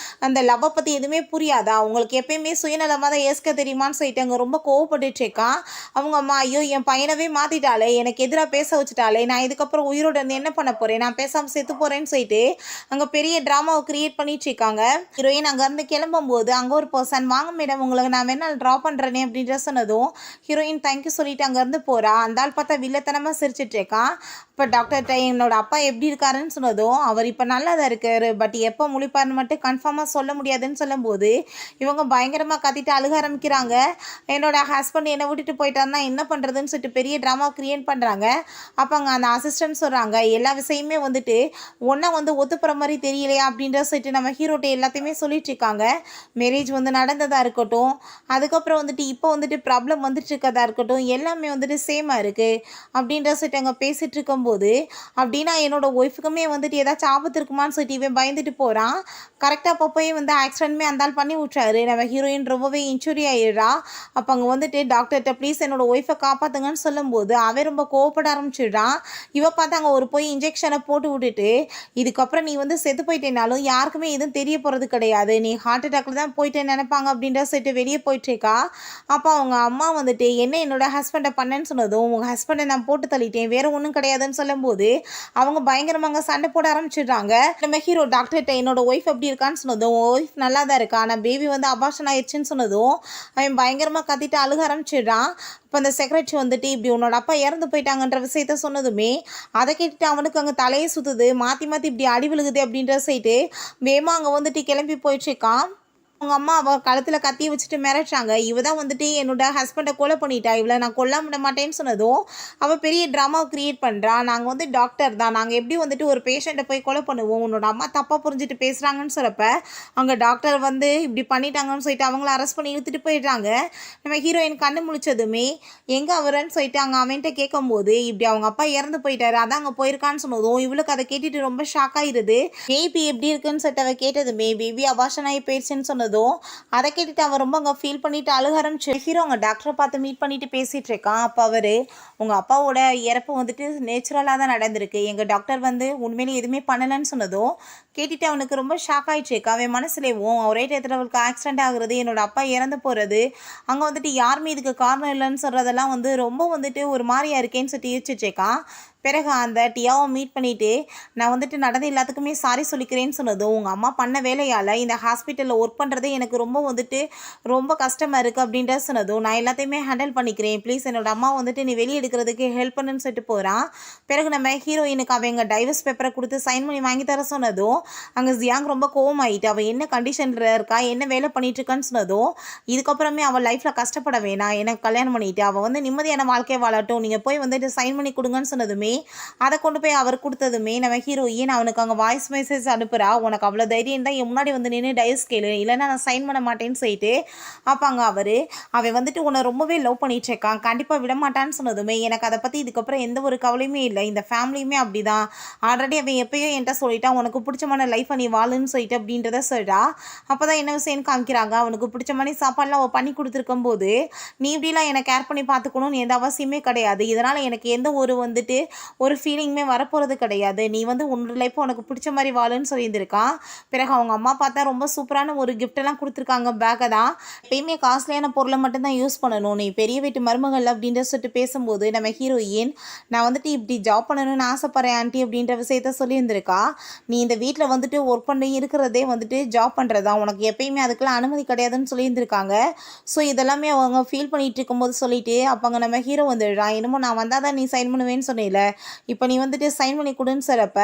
அந்த லவ்வை பற்றி எதுவுமே புரியாதா, உங்களுக்கு எப்பயுமே சுயநலமாக தான் ஏற்க தெரியுமான்னு சொல்லிட்டு அங்கே ரொம்ப கோவப்பட்டுட்டு இருக்கான். அவங்க அம்மா ஐயோ என் பையனவே மாற்றிட்டாலே, எனக்கு எதிராக பேச வச்சுட்டாலே, நான் இதுக்கப்புறம் உயிரோட இருந்து என்ன பண்ண போகிறேன், நான் பேசாமல் செத்து போகிறேன்னு சொல்லிட்டு அங்கே பெரிய ட்ராமாவை கிரியேட் பண்ணிட்டு இருக்காங்க. ஹீரோயின் அங்கேருந்து கிளம்பும்போது அங்கே ஒரு பர்சன் வாங்க மேடம் உங்களுக்கு நான் வேணால் ட்ரா பண்ணுறேனே அப்படின்ற சொன்னதும் ஹீரோயின் தேங்க்யூ சொல்லிட்டு அங்கேருந்து போகிறா. அந்த ஆள் பார்த்தா வில்லத்தனமாக சிரிச்சிட்டு இருக்கான். இப்போ டாக்டர்கிட்ட என்னோட அப்பா எப்படி இருக்காருன்னு சொன்னதும் அவர் இப்போ நல்லா தான் இருக்காரு, பட் எப்போ முழிப்பாருன்னு மட்டும் கன்ஃபார்மாக சொல்ல முடியாதுன்னு சொல்லும்போது இவங்க பயங்கரமாக கத்திட்டு அழுக ஆரம்பிக்கிறாங்க. என்னோட ஹஸ்பண்ட் என்னை விட்டுட்டு போயிட்டாருன்னா என்ன பண்ணுறதுன்னு சொல்லிட்டு பெரிய ட்ராமா கிரியேட் பண்ணுறாங்க. அப்போ அங்கே அந்த அசிஸ்டன்ட் சொல்கிறாங்க எல்லா விஷயமே வந்துட்டு ஒன்றா வந்து ஒத்துப்புற மாதிரி தெரியலையா அப்படின்ற சொல்லிட்டு நம்ம ஹீரோட்ட எல்லாத்தையுமே சொல்லிட்டு இருக்காங்க. மேரேஜ் வந்து நடந்ததாக இருக்கட்டும், அதுக்கப்புறம் வந்துட்டு இப்போ வந்துட்டு ப்ராப்ளம் வந்துட்டு இருக்கதா இருக்கட்டும், எல்லாமே வந்துட்டு சேமாக இருக்குது அப்படின்ற சொல்லிட்டு அங்கே பேசிகிட்டு இருக்கும்போது அப்படின்னா என்னோட ஒய்ஃபுக்குமே வந்துட்டு ஏதாச்சும் ஆபத்து இருக்குமான்னு சொல்லிட்டு இவன் பயந்துட்டு போகிறான். கரெக்டாக அப்போ போய் வந்து ஆக்சிடென்ட்மே அந்தால் பண்ணி விட்றாரு. நம்ம ஹீரோயின் ரொம்பவே இன்ஜுரி ஆகிடுறா. அப்போ அங்கே வந்துட்டு டாக்டர்கிட்ட ப்ளீஸ் என்னோட ஒய்ஃபை காப்பாற்றுங்கன்னு சொல்லும்போது அவன் ரொம்ப கோவப்பட ஆரம்பிச்சிடுறான். இவ பார்த்து அங்கே ஒரு போய் இன்ஜெக்ஷனை போட்டு விட்டுட்டு இதுக்கப்புறம் நீ வந்து செத்து போயிட்டேனாலும் யாருக்குமே எதுவும் தெரிய போகிறது கிடையாது, நீ ஹார்ட் அட்டாக்ல தான் போயிட்டேன்னு நினைப்பாங்க அப்படின்ற சொல்லிட்டு வெளியே போயிட்டுருக்கா. அப்போ அவங்க அம்மா வந்துட்டு என்ன என்னோட ஹஸ்பண்டை பண்ணேன்னு சொன்னதும் உங்கள் ஹஸ்பண்டை நான் போட்டு தள்ளிட்டேன் வேறு ஒன்றும் கிடையாதுன்னு இருக்குன்னு சொல்லும்போது அவங்க பயங்கரமாக சண்டை போட ஆரம்பிச்சிடுறாங்க. நம்ம ஹீரோ டாக்டர்கிட்ட என்னோட ஒய்ஃப் எப்படி இருக்கான்னு சொன்னதும் ஒய்ஃப் நல்லா தான் இருக்கா, ஆனால் பேபி வந்து அபார்ஷன் ஆயிடுச்சுன்னு சொன்னதும் அவன் பயங்கரமாக கத்திட்டு அழுக ஆரம்பிச்சிடுறான். இப்போ அந்த செக்ரட்டரி வந்துட்டு இப்படி உன்னோட அப்பா இறந்து போயிட்டாங்கன்ற விஷயத்த சொன்னதுமே அதை கேட்டுட்டு அவனுக்கு அங்கே தலையை சுற்றுது, மாற்றி மாற்றி இப்படி அடி விழுகுது அப்படின்ற சைட்டு வேமா அங்கே வந்துட்டு கிளம்பி போயிட்டுருக்கான். அவங்க அம்மா அவள் கழுத்தில் கத்தி வச்சுட்டு மிரட்டுறாங்க. இவ தான் வந்துட்டு என்னோட ஹஸ்பண்டை கொலை பண்ணிட்டா, இவளை நான் கொல்லாம விட மாட்டேன்னு சொன்னதும் அவள் பெரிய ட்ராமாவை க்ரியேட் பண்ணுறா. நாங்கள் வந்து டாக்டர் தான், நாங்கள் எப்படி வந்துட்டு ஒரு பேஷண்ட்டை போய் கொலை பண்ணுவோம், உன்னோட அம்மா தப்பாக புரிஞ்சுட்டு பேசுகிறாங்கன்னு சொல்கிறப்ப அவங்க டாக்டர் வந்து இப்படி பண்ணிட்டாங்கன்னு சொல்லிட்டு அவங்கள அரெஸ்ட் பண்ணி இழுத்துட்டு போயிடுறாங்க. நம்ம ஹீரோயின் கண்ணு முழிச்சதுமே எங்கே அவரன்னு சொல்லிட்டு அங்கே அவன்கிட்ட கேட்கும்போது இப்படி அவங்க அப்பா இறந்து போயிட்டாரு, அதான் அங்கே போயிருக்கான்னு சொன்னதும் இவளுக்கு அதை கேட்டுட்டு ரொம்ப ஷாக் ஆகிடுது. பேபி எப்படி இருக்குன்னு சொல்லிட்டு அவள் கேட்டதுமே பேபி அபார்ஷன் ஆகி போயிடுச்சுன்னு சொன்னதும் அதை கேட்டுட்டு அவன் ரொம்ப அங்கே ஃபீல் பண்ணிட்டு அழுக ஆரம்பிச்சு. ஹீரோ அவங்க டாக்டரை பார்த்து மீட் பண்ணிட்டு பேசிட்டு இருக்கான். அப்போ அவரு உங்கள் அப்பாவோட இறப்பு வந்துட்டு நேச்சுரலாக தான் நடந்திருக்கு, எங்கள் டாக்டர் வந்து உண்மையிலே எதுவுமே பண்ணலைன்னு சொன்னதும் கேட்டுட்டு அவனுக்கு ரொம்ப ஷாக் ஆகிடுச்சு. அவன் மனசுலேயும் ஒரே டயத்தில் அவளுக்கு ஆக்சிடென்ட் ஆகுறது, என்னோட அப்பா இறந்து போகிறது, அங்கே வந்துட்டு யாருமே இதுக்கு காரணம் இல்லைன்னு சொல்கிறதெல்லாம் வந்து ரொம்ப வந்துட்டு ஒரு மாதிரியா இருக்கேன்னு சொல்லி யோசிச்சுருக்கான். பிறகு அந்த டியாவை மீட் பண்ணிவிட்டு நான் வந்துட்டு நடந்த எல்லாத்துக்குமே சாரி சொல்லிக்கிறேன்னு சொன்னதும் உங்கள் அம்மா பண்ண வேலையால் இந்த ஹாஸ்பிட்டலில் ஒர்க் பண்ணுறதே எனக்கு ரொம்ப வந்துட்டு ரொம்ப கஷ்டமாக இருக்குது அப்படின்ற சொன்னதும் நான் எல்லாத்தையுமே ஹேண்டில் பண்ணிக்கிறேன், ப்ளீஸ் என்னோட அம்மா வந்துட்டு நீ வெளியே எடுக்கிறதுக்கு ஹெல்ப் பண்ணுன்னு சொல்லிட்டு போகிறான். பிறகு நம்ம ஹீரோயினுக்கு அவன் எங்கள் டைவர்ஸ் பேப்பரை கொடுத்து சைன் பண்ணி வாங்கி தர சொன்னதும் அங்கே ஜியாங் ரொம்ப கோவமாயிட்டு அவள் என்ன கண்டிஷனில் இருக்கா, என்ன வேலை பண்ணிட்டுருக்கான்னு சொன்னதும் இதுக்கப்புறமே அவள் லைஃப்பில் கஷ்டப்பட வேணாம், எனக்கு கல்யாணம் பண்ணிவிட்டு அவள் வந்து நிம்மதியான வாழ்க்கையை வாழட்டும், நீங்கள் போய் வந்துட்டு சைன் பண்ணி கொடுங்கன்னு சொன்னதுமே அதை கொண்டு போய் அவர் கொடுத்ததுமே நம்ம ஹீரோயின் அவனுக்கு அங்கே வாய்ஸ் மெசேஜ் அனுப்புகிறா, உனக்கு அவ்வளோ தைரியம் தான் என் முன்னாடி வந்து நின்று டைவர்ஸ் கேளு, இல்லைன்னா நான் சைன் பண்ண மாட்டேன்னு சொல்லிட்டு. அப்போ அங்கே அவன் வந்துட்டு உன்னை ரொம்பவே லவ் பண்ணிட்டு இருக்கான், கண்டிப்பாக விட மாட்டான்னு சொன்னதுமே எனக்கு அதை பற்றி இதுக்கப்புறம் எந்த ஒரு கவலையுமே இல்லை, இந்த ஃபேமிலியுமே அப்படி தான், ஆல்ரெடி அவன் எப்பயோ என்கிட்ட சொல்லிட்டான் உனக்கு பிடிச்சமான லைஃப்பை நீ வாழுன்னு சொல்லிட்டு அப்படின்றத சொல்கிறா. அப்போ தான் என்ன விஷயம்னு காமிக்கிறாங்க, அவனுக்கு பிடிச்ச மாதிரி சாப்பாடுலாம் அவள் பண்ணி கொடுத்துருக்கும் போது நீ இப்படிலாம் என்னை கேர் பண்ணி பார்த்துக்கணும்னு எந்த அவசியமே கிடையாது, இதனால் எனக்கு எந்த ஒரு வந்துட்டு ஒரு ஃபீலிங்குமே வரப்போகிறது கிடையாது, நீ வந்து உன்னோட லைஃப் உனக்கு பிடிச்ச மாதிரி வாழுன்னு சொல்லியிருந்திருக்கான். பிறகு அவங்க அம்மா பார்த்தா ரொம்ப சூப்பரான ஒரு கிஃப்டெல்லாம் கொடுத்துருக்காங்க, பேக்கை தான், எப்பயுமே காஸ்ட்லியான பொருளை மட்டும்தான் யூஸ் பண்ணணும், நீ பெரிய வீட்டு மருமகள் அப்படின்ற சொல்லிட்டு பேசும்போது நம்ம ஹீரோயின் நான் வந்துட்டு இப்படி ஜாப் பண்ணணும்னு ஆசைப்பட்றேன் ஆண்டி அப்படின்ற விஷயத்த சொல்லியிருந்திருக்கா. நீ இந்த வீட்டில் வந்துட்டு ஒர்க் பண்ணி இருக்கிறதே வந்துட்டு ஜாப் பண்ணுறதா, உனக்கு எப்பயுமே அதுக்கெல்லாம் அனுமதி கிடையாதுன்னு சொல்லியிருந்திருக்காங்க. ஸோ இதெல்லாமே அவங்க ஃபீல் பண்ணிகிட்டு இருக்கும்போது சொல்லிட்டு அப்போ அங்கே நம்ம ஹீரோ வந்துடுறான். என்னமோ நான் வந்தால் தான் நீ சைன் பண்ணுவேன்னு சொன்னேல, இப்போ நீ வந்துட்டு சைன் பண்ணி கொடுன்னு சொல்கிறப்ப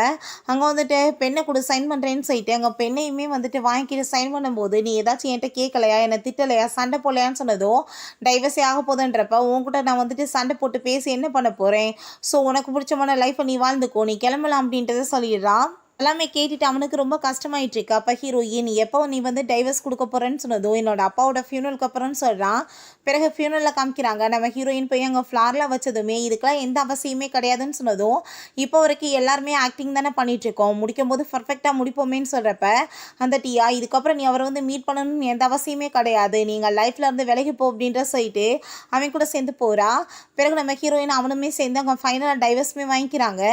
அங்கே வந்துட்டு பெண்ணை கொடு சைன் பண்ணுறேன்னு சொல்லிட்டு அங்கே பெண்ணையுமே வந்துட்டு வாங்கிக்கிட்டு சைன் பண்ணும்போது நீ ஏதாச்சும் என்கிட்ட கேட்கலையா, என்னை திட்டலையா, சண்டை போடலையான்னு சொன்னதும் டைவர்ஸே ஆக போதுன்றப்ப உன்கிட்ட நான் வந்துட்டு சண்டை போட்டு பேசி என்ன பண்ண போகிறேன், ஸோ உனக்கு பிடிச்சமான லைஃப்பை நீ வாழ்ந்துக்கோ, நீ கிளம்பலாம் அப்படின்றத சொல்லிடுறான். எல்லாமே கேட்டுட்டு அவனுக்கு ரொம்ப கஷ்டமாயிட்டு இருக்கு. அப்போ ஹீரோயின் எப்போ நீ வந்து டைவர்ஸ் கொடுக்க போகிறேன்னு சொன்னதும் என்னோட அப்பாவோட ஃபியூனலுக்கு அப்புறம்னு சொல்கிறான். பிறகு ஃபியூனலில் காமிக்கிறாங்க, நம்ம ஹீரோயின் போய் அங்கே ஃப்ளாரில் வச்சதுமே இதுக்கெல்லாம் எந்த அவசியமே கிடையாதுன்னு சொன்னதும் இப்போ வரைக்கும் எல்லாருமே ஆக்டிங் தானே பண்ணிகிட்ருக்கோம், முடிக்கும் போது பர்ஃபெக்டாக முடிப்போமேன்னு சொல்கிறப்ப அந்த டியா இதுக்கப்புறம் நீ அவரை வந்து மீட் பண்ணணும்னு எந்த அவசியமே கிடையாது, நீங்கள் லைஃப்பில் இருந்து விலகி போ அப்படின்ற சொல்லிட்டு அவன் கூட சேர்ந்து போகிறா. பிறகு நம்ம ஹீரோயின் அவனுமே சேர்ந்து அங்கே ஃபைனலாக டைவர்ஸுமே வாங்கிக்கிறாங்க.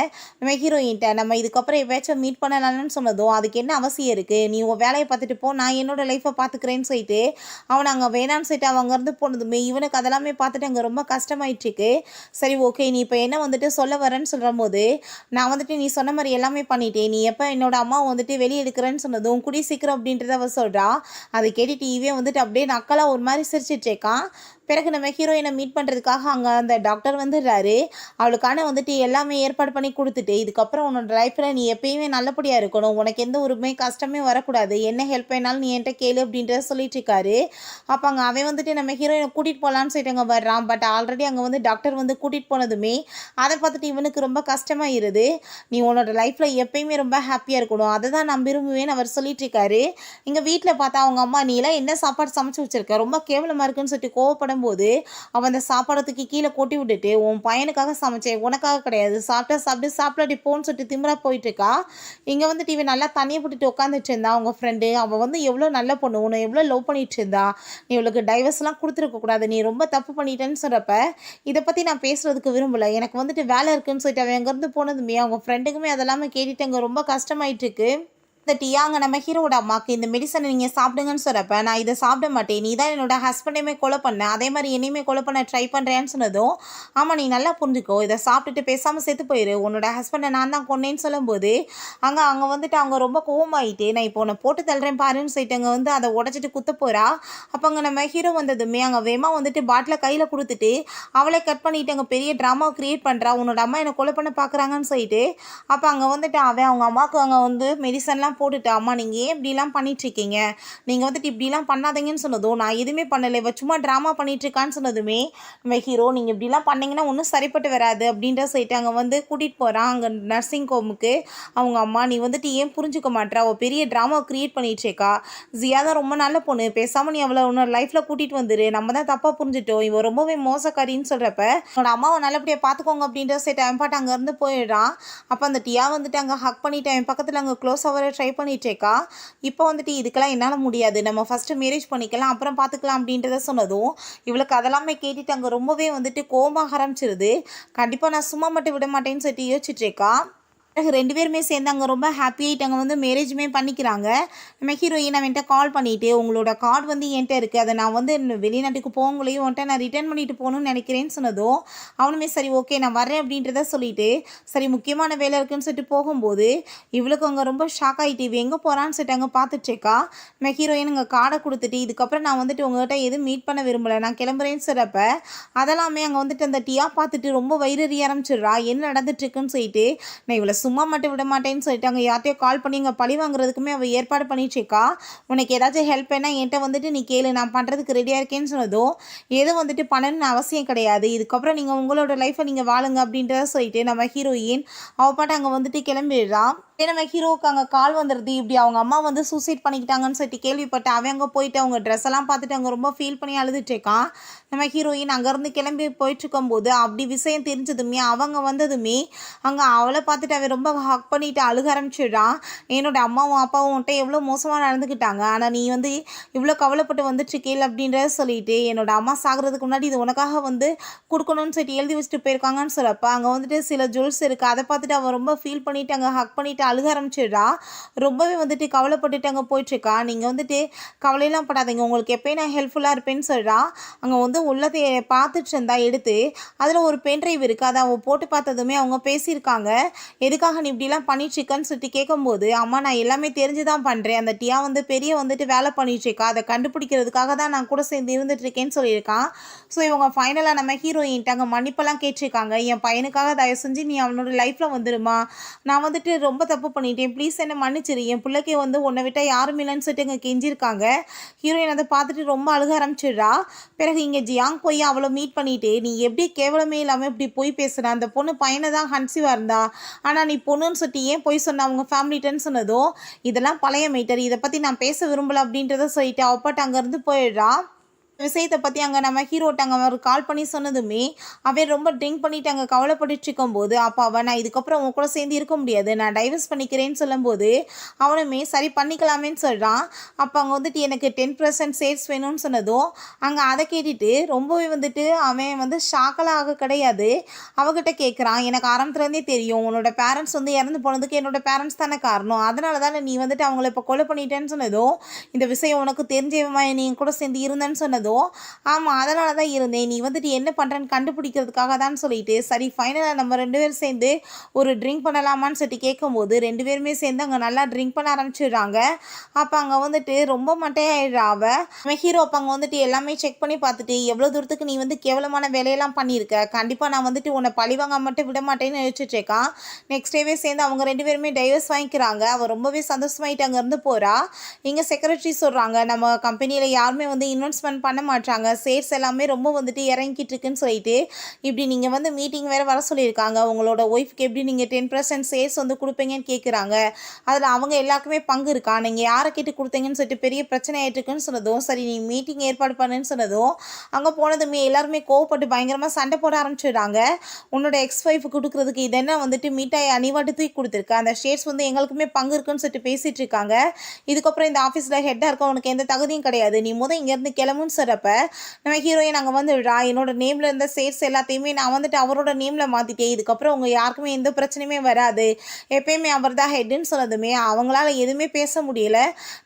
நம்ம ஹீரோயின்ட்ட நம்ம இதுக்கப்புறம் எப்பயாச்சும் மீட் பண்ணலாம்னு சொன்னதும் அதுக்கு என்ன அவசியம் இருக்குது, நீ உன் வேலையை பார்த்துட்டு போ, நான் என்னோட லைஃப்பை பார்த்துக்கிறேன்னு சொல்லிட்டு அவனை அங்கே வேணான்னு சொல்லிட்டு அவங்க இருந்து போனதுமே இவனுக்கு அதெல்லாமே பார்த்துட்டு அங்கே ரொம்ப கஷ்டமாயிட்டுருக்கு. சரி ஓகே நீ இப்போ என்ன வந்துட்டு சொல்ல வரேன்னு சொல்கிற போது நான் வந்துட்டு நீ சொன்ன மாதிரி எல்லாமே பண்ணிட்டேன், நீ எப்போ என்னோட அம்மா வந்துட்டு வெளியே எடுக்கிறேன்னு சொன்னதும் குடி சீக்கிரம் அப்படின்றத அவ சொல்கிறா. அதை கேட்டுட்டு இவன் வந்துட்டு அப்படியே நக்கலாக ஒரு மாதிரி சிரிச்சிட்டு இருக்கான். பிறகு நம்ம ஹீரோயினை மீட் பண்ணுறதுக்காக அங்கே அந்த டாக்டர் வந்துடுறாரு. அவளுக்கான வந்துட்டு எல்லாமே ஏற்பாடு பண்ணி கொடுத்துட்டு இதுக்கப்புறம் உன்னோட லைஃப்பில் நீ எப்பயுமே நல்லபடியாக இருக்கணும், உனக்கு எந்த ஒருமே கஷ்டமே வரக்கூடாது, என்ன ஹெல்ப் வேணாலும் நீ என்கிட்ட கேளு அப்படின்றத சொல்லிட்டு இருக்காரு. அப்போ அங்கே அவன் வந்துட்டு நம்ம ஹீரோயினை கூட்டிகிட்டு போகலான்னு சொல்லிட்டு அங்கே வர்றான். பட் ஆல்ரெடி அங்கே வந்து டாக்டர் வந்து கூட்டிகிட்டு போனதுமே அதை பார்த்துட்டு இவனுக்கு ரொம்ப கஷ்டமாயிருது. நீ உன்னோட லைஃப்பில் எப்பயுமே ரொம்ப ஹாப்பியாக இருக்கணும், அதை தான் நான் விரும்புவேன்னு அவர் சொல்லிட்டு இருக்காரு. இங்கே வீட்டில் பார்த்தா அவங்க அம்மா நீ எல்லாம் என்ன சாப்பாடு சமைச்சு வச்சிருக்க, ரொம்ப கேவலமாக இருக்குன்னு சொல்லிட்டு கோவப்படும் போது அவன் அந்த சாப்பாடத்துக்கு கீழே கொட்டி விட்டுட்டு உன் பையனுக்காக சமைச்சேன் உனக்காக கிடையாது, சாப்பிடாடி போன்னு சொல்லிட்டு திமிரா போயிட்டு இருக்கா. இங்கே வந்துட்டு இவன் நல்லா தண்ணியை போட்டுட்டு உட்காந்துட்டு இருந்தா. அவங்க ஃப்ரெண்டு அவள் வந்து எவ்வளோ நல்ல பொண்ணு, உன்னை எவ்வளோ லவ் பண்ணிட்டு இருந்தா, நீ இவளுக்கு டைவர்ஸ்லாம் கொடுத்துருக்க கூடாது, நீ ரொம்ப தப்பு பண்ணிட்டேன்னு சொல்கிறப்ப இதை பற்றி நான் பேசுறதுக்கு விரும்பலை, எனக்கு வந்துட்டு வேலை இருக்குன்னு சொல்லிட்டு அவன் அங்கேருந்து போனதுமே அவங்க ஃப்ரெண்டுக்குமே அதெல்லாமே கேட்டுட்டு அங்கே ரொம்ப கஷ்டமாயிட்டு இருக்கு. இந்த டியாங்க நம்ம ஹீரோட அம்மாவுக்கு இந்த மெடிசனை நீங்கள் சாப்பிடுங்கன்னு சொல்கிறப்ப நான் இதை சாப்பிட மாட்டேன், நீ தான் என்னோட ஹஸ்பண்டையுமே கொலை பண்ண, அதே மாதிரி என்னையுமே கொலை பண்ண ட்ரை பண்ணுறேன்னு சொன்னதும், ஆமாம் நீ நல்லா புரிஞ்சுக்கோ, இதை சாப்பிட்டுட்டு பேசாமல் செத்து போயிரு, உன்னோட ஹஸ்பண்டை நான் தான் கொன்னேன்னு சொல்லும்போது அங்கே வந்துட்டு அவங்க ரொம்ப கோவமாயிட்டு நான் இப்போ உன்னை போட்டு தள்ளுறேன் பாருன்னு சொல்லிட்டு அங்கே வந்து அதை உடச்சிட்டு குத்த போகிறா. அப்போ அங்கே நம்ம ஹீரோ வந்ததுமே அங்கே வேமா வந்துட்டு பாட்டிலை கையில் கொடுத்துட்டு அவளை கட் பண்ணிட்டு அங்கே பெரிய ட்ராமாவை க்ரியேட் பண்ணுறா, உன்னோட அம்மா என்னை கொலை பண்ண பார்க்குறாங்கன்னு சொல்லிட்டு. அப்போ அங்கே வந்துட்டு அவன் அவங்க அம்மாவுக்கு அங்கே வந்து மெடிசன்லாம் போட்டுட்டு, அம்மா நீங்கள் ஏன் இப்படிலாம் பண்ணிகிட்ருக்கீங்க, நீங்கள் வந்துட்டு இப்படிலாம் பண்ணாதீங்கன்னு சொன்னதும், நான் எதுவுமே பண்ணலை, இவ சும்மா ட்ராமா பண்ணிகிட்ருக்கான்னு சொன்னதுமே நம்ம ஹீரோ நீங்கள் இப்படிலாம் பண்ணிங்கன்னா ஒன்றும் சரிப்பட்டு வராது அப்படின்ற சொல்லிட்டு அங்கே வந்து கூட்டிகிட்டு போகிறான் அங்கே நர்சிங் ஹோமுக்கு. அவங்க அம்மா நீ வந்துட்டு ஏன் புரிஞ்சுக்க மாட்டேறா, அவள் பெரிய ட்ராமாவை க்ரியேட் பண்ணிகிட்ருக்கா, ஜியா தான் ரொம்ப நல்ல பொண்ணு, பேசாமல் நீ அவளை உன்னோட லைஃப்பில் கூட்டிகிட்டு வந்துரு, நம்ம தான் தப்பாக புரிஞ்சுட்டோம், இவன் ரொம்பவே மோசக்காரின்னு சொல்கிறப்ப உன்னோட அம்மாவை நல்லபடியாக பார்த்துக்கோங்க அப்படின்ற சொல்லிட்டு அவன் பாட்டு அங்கேருந்து போயிடுறான். அப்போ அந்த டியா வந்துட்டு அங்கே ஹக் பண்ணிட்டு அவன் பக்கத்தில் அங்கே க்ளோஸ் ஆகிற ட்ரை பண்ணிகிட்ருக்கா. இப்போ வந்துட்டு இதுக்கெல்லாம் என்னால் முடியாது, நம்ம ஃபஸ்ட்டு மேரேஜ் பண்ணிக்கலாம் அப்புறம் பார்த்துக்கலாம் அப்படின்றத சொன்னதும் இவளுக்கு அதெல்லாமே கேட்டுட்டு அங்கே ரொம்பவே வந்துட்டு கோபமாக ஆரம்பிச்சிருது. கண்டிப்பாக நான் சும்மா மட்டும் விட மாட்டேன்னு சொல்லிட்டு யோசிச்சுட்ருக்கா. பிறகு 2 பேருமே சேர்ந்து அங்கே ரொம்ப ஹாப்பி ஆகிட்டு அங்கே வந்து மேரேஜுமே பண்ணிக்கிறாங்க. நம்ம ஹீரோயின் அவன்கிட்ட கால் பண்ணிவிட்டு உங்களோட கார்டு வந்து என்கிட்ட இருக்குது, அதை நான் வந்து வெளிநாட்டுக்கு போகங்களையும் வந்துட்டு நான் ரிட்டர்ன் பண்ணிட்டு போகணும்னு நினைக்கிறேன்னு சொன்னதும் அவனுமே சரி ஓகே நான் வரேன் அப்படின்றத சொல்லிவிட்டு சரி முக்கியமான வேலை இருக்குன்னு சொல்லிட்டு போகும்போது இவளுக்கு அங்கே ரொம்ப ஷாக் ஆகிட்டு இவ எங்கே போகிறான்னு சொல்லிட்டு அங்கே பார்த்துட்ருக்கா. நம்ம ஹீரோயின் அங்கே கார்டை கொடுத்துட்டு இதுக்கப்புறம் நான் வந்துட்டு உங்கள்கிட்ட எதுவும் மீட் பண்ண விரும்பலை, நான் கிளம்புறேன்னு சொல்கிறப்ப அதெல்லாமே அங்கே வந்துட்டு அந்த டியா பார்த்துட்டு ரொம்ப வயிறு ஆரம்பிச்சிடுறா. என்ன நடந்துட்டுருக்குன்னு சொல்லிட்டு நான் இவளை சும்மா மட்டும் விட மாட்டேன்னு சொல்லிட்டு அங்கே யார்ட்டையோ கால் பண்ணி இங்கே பழி வாங்குறதுக்குமே அவள் ஏற்பாடு பண்ணிட்டுருக்கா. உனக்கு ஏதாச்சும் ஹெல்ப் வேணா என்கிட்ட வந்துட்டு நீ கேளு, நான் பண்ணுறதுக்கு ரெடியாக இருக்கேன்னு சொன்னதும் எதுவும் வந்துட்டு பண்ணணும்னு அவசியம் கிடையாது, இதுக்கப்புறம் நீங்கள் உங்களோட லைஃப்பை நீங்கள் வாழுங்க அப்படின்றத சொல்லிட்டு நம்ம ஹீரோயின் அவள் பாட்டு அங்கே வந்துட்டு கிளம்பிடுறா. நம்ம ஹீரோவுக்கு அங்கே கால் வந்துடுது, இப்படி அவங்க அம்மா வந்து சூசைட் பண்ணிக்கிட்டாங்கன்னு சொல்லிட்டு கேள்விப்பட்டு அவன் அங்கே போயிட்டு அவங்க ட்ரெஸ் எல்லாம் பார்த்துட்டு அங்கே ரொம்ப ஃபீல் பண்ணி அழுதுட்டுருக்கான். நம்ம ஹீரோயின் அங்கேருந்து கிளம்பி போயிட்டுருக்கும்போது அப்படி விஷயம் தெரிஞ்சதுமே அவங்க வந்ததுமே அங்கே அவளை பார்த்துட்டு அவன் ரொம்ப ஹக் பண்ணிட்டு அழுக ஆரம்பிச்சிடுறான். என்னோட அம்மாவும் அப்பாவும் உன்ட்ட எவ்வளோ மோசமாக நடந்துக்கிட்டாங்க, ஆனால் நீ வந்து இவ்வளோ கவலைப்பட்டு வந்துட்டுருக்கேள் அப்படின்றத சொல்லிட்டு என்னோட அம்மா சாகிறதுக்கு முன்னாடி இது உனக்காக வந்து கொடுக்கணும்னு சொல்லிட்டு எழுதி வச்சுட்டு போயிருக்காங்கன்னு சொல்லப்போ அங்கே வந்துட்டு சில ஜுவல்ஸ் இருக்குது, அதை பார்த்துட்டு அவன் ரொம்ப ஃபீல் பண்ணிவிட்டு அங்கே ஹக் பண்ணிவிட்டு அழுக ஆரம்பிச்சிடுறா. ரொம்பவே வந்துட்டு கவலைப்பட்டுட்டு அங்கே போயிட்டுருக்கா. நீங்கள் வந்துட்டு கவலையெல்லாம் படாதீங்க, உங்களுக்கு எப்போயும் நான் ஹெல்ப்ஃபுல்லாக இருப்பேன்னு சொல்கிறா. அங்கே வந்து உள்ளதை பார்த்துட்டு இருந்தா எடுத்து அதில் ஒரு பென்ட்ரைவ் இருக்குது, அதை அவள் போட்டு பார்த்ததுமே அவங்க பேசியிருக்காங்க. எதுக்காக நீ இப்படிலாம் பண்ணிட்டுருக்கன்னு சொல்லிட்டு கேட்கும்போது அம்மா நான் எல்லாமே தெரிஞ்சு தான் பண்ணுறேன், அந்த டியா வந்து பெரிய வந்துட்டு வேலை பண்ணிட்டுருக்கா, அதை கண்டுபிடிக்கிறதுக்காக தான் நான் கூட சேர்ந்து இருந்துட்டுருக்கேன்னு சொல்லியிருக்கான். ஸோ இவங்க ஃபைனலாக நம்ம ஹீரோயின்ட்டு அங்கே மன்னிப்பெல்லாம் கேட்டிருக்காங்க. என் பையனுக்காக தயவு செஞ்சு நீ அவனோட லைஃப்பில் வந்துடுமா, நான் வந்துட்டு ரொம்ப தப்பு பண்ணிட்டேன், ப்ளீஸ் என்ன மன்னிச்சிரு, என் பிள்ளைக்கு வந்து உன்னை விட்டால் யாரும் இல்லைன்னு சொல்லிட்டு இங்கே கெஞ்சிருக்காங்க. ஹீரோயின் அதை பார்த்துட்டு ரொம்ப அழுக ஆரம்பிச்சிடுறா. பிறகு இங்கே ஜியாங் போய் அவளை மீட் பண்ணிவிட்டு நீ எப்படி கேவலமே இல்லாமல் இப்படி போய் பேசுகிறா, அந்த பொண்ணு பையனை தான் கன்சீவாக இருந்தா, ஆனால் நீ பொண்ணுன்னு சொல்லிட்டு ஏன் போய் சொன்ன அவங்க ஃபேமிலிட்டன்னு சொன்னதும் இதெல்லாம் பழைய மேட்டர், இதை பற்றி நான் பேச விரும்பலை அப்படின்றத சொல்லிட்டு அப்பாட்டு அங்கேருந்து போயிடுறா. விஷயத்தை பற்றி அங்கே நம்ம ஹீரோட்ட அங்கே அவர் கால் பண்ணி சொன்னதுமே அவன் ரொம்ப ட்ரிங்க் பண்ணிவிட்டு அங்கே கவலைப்பட்டு இருக்கும்போது அப்போ அவன் நான் இதுக்கப்புறம் உன் கூட சேர்ந்து இருக்க முடியாது, நான் டைவர்ஸ் பண்ணிக்கிறேன்னு சொல்லும்போது அவனுமே சரி பண்ணிக்கலாமேன்னு சொல்கிறான். அப்போ அங்கே வந்துட்டு எனக்கு 10% சேல்ஸ் வேணும்னு சொன்னதும் அங்கே அதை கேட்டுட்டு ரொம்பவே வந்துட்டு அவன் வந்து ஷாக்கலாக கிடையாது. அவகிட்ட கேட்குறான், எனக்கு ஆரம்பத்துலேருந்தே தெரியும் உன்னோட பேரண்ட்ஸ் வந்து இறந்து போனதுக்கு என்னோட பேரண்ட்ஸ் தானே காரணம், அதனால தானே நீ வந்துட்டு அவங்கள இப்போ கொலை பண்ணிட்டேன்னு சொன்னதும் இந்த விஷயம் உனக்கு தெரிஞ்சவமா நீ கூட சேர்ந்து இருந்தேன்னு சொன்னதும் ஆமாம் அதனால தான் இருந்தேன், நீ வந்துட்டு என்ன பண்ணுறேன்னு கண்டுபிடிக்கிறதுக்காக தான் சொல்லிட்டு சரி ஃபைனலாக நம்ம 2 பேரும் சேர்ந்து ஒரு ட்ரிங்க் பண்ணலாமான்னு சொல்லிட்டு கேட்கும்போது 2 பேருமே சேர்ந்து அங்கே நல்லா ட்ரிங்க் பண்ண ஆரம்பிச்சிடுறாங்க. அப்போ அங்கே வந்துட்டு ரொம்ப மட்டையாயிடுறா நம்ம ஹீரோ. அப்போ அங்கே வந்துட்டு எல்லாமே செக் பண்ணி பார்த்துட்டு எவ்வளோ தூரத்துக்கு நீ வந்து கேவலமான வேலையெல்லாம் பண்ணியிருக்க, கண்டிப்பாக நான் வந்துட்டு உன்னை பழிவாங்க மட்டும் விட மாட்டேன்னு நினச்சிட்ருக்கான். நெக்ஸ்ட் டேவே சேர்ந்து அவங்க 2 பேருமே டைவர்ஸ் வாங்கிக்கிறாங்க. அவள் ரொம்பவே சந்தோஷமாயிட்டு அங்கேருந்து போகிறா. இங்கே செக்ரட்டரி சொல்கிறாங்க நம்ம கம்பெனியில் யாருமே வந்து இன்வெஸ்ட்மெண்ட் பண்ண மாட்டாங்க, ஷேர்ஸ் எல்லாமே ரொம்ப வந்துட்டு இறங்கிட்டு இருக்குன்னு சொல்லிட்டு இப்படி நீங்கள் வந்து மீட்டிங் வேறு வர சொல்லியிருக்காங்க, உங்களோட ஒய்ஃப்க்கு எப்படி நீங்கள் 10% ஷேர்ஸ் வந்து கொடுப்பீங்கன்னு கேட்குறாங்க, அதில் அவங்க எல்லாருக்குமே பங்கு இருக்கா, நீங்கள் யாரை கேட்டு கொடுத்தீங்கன்னு சொல்லிட்டு பெரிய பிரச்சனை ஆகிட்டுருக்குன்னு சொன்னதும் சரி நீ மீட்டிங் ஏற்பாடு பண்ணுன்னு சொன்னதும் அங்கே போனதுமே எல்லாருமே கோவப்பட்டு பயங்கரமாக சண்டை போட ஆரம்பிச்சிடுறாங்க. உன்னோட எக்ஸ் ஒய்ஃப் கொடுக்குறதுக்கு இதென்ன வந்துட்டு மீட்டாய் அணிவாட்டு தூக்கி கொடுத்துருக்க, அந்த ஷேர்ஸ் வந்து எங்களுக்குமே பங்கு இருக்குன்னு சொல்லிட்டு பேசிகிட்டு இருக்காங்க. இதுக்கப்புறம் இந்த ஆஃபீஸில் ஹெட்டாக இருக்க உனக்கு எந்த தகுதியும் கிடையாது, நீ இங்கேருந்து கிளம்புன்னு சொல்கிறப்ப நம்ம ஹீரோயின் அங்கே வந்துடுறா. என்னோட நேமில் இருந்த ஷேர்ஸ் எல்லாத்தையுமே நான் வந்துட்டு அவரோட நேமில் மாற்றிட்டேன். இதுக்கப்புறம் உங்கள் யாருக்குமே எந்த பிரச்சனையுமே வராது. எப்பயுமே அவர் தான் ஹெட்டுன்னு சொன்னதுமே அவங்களால எதுவுமே பேச முடியல.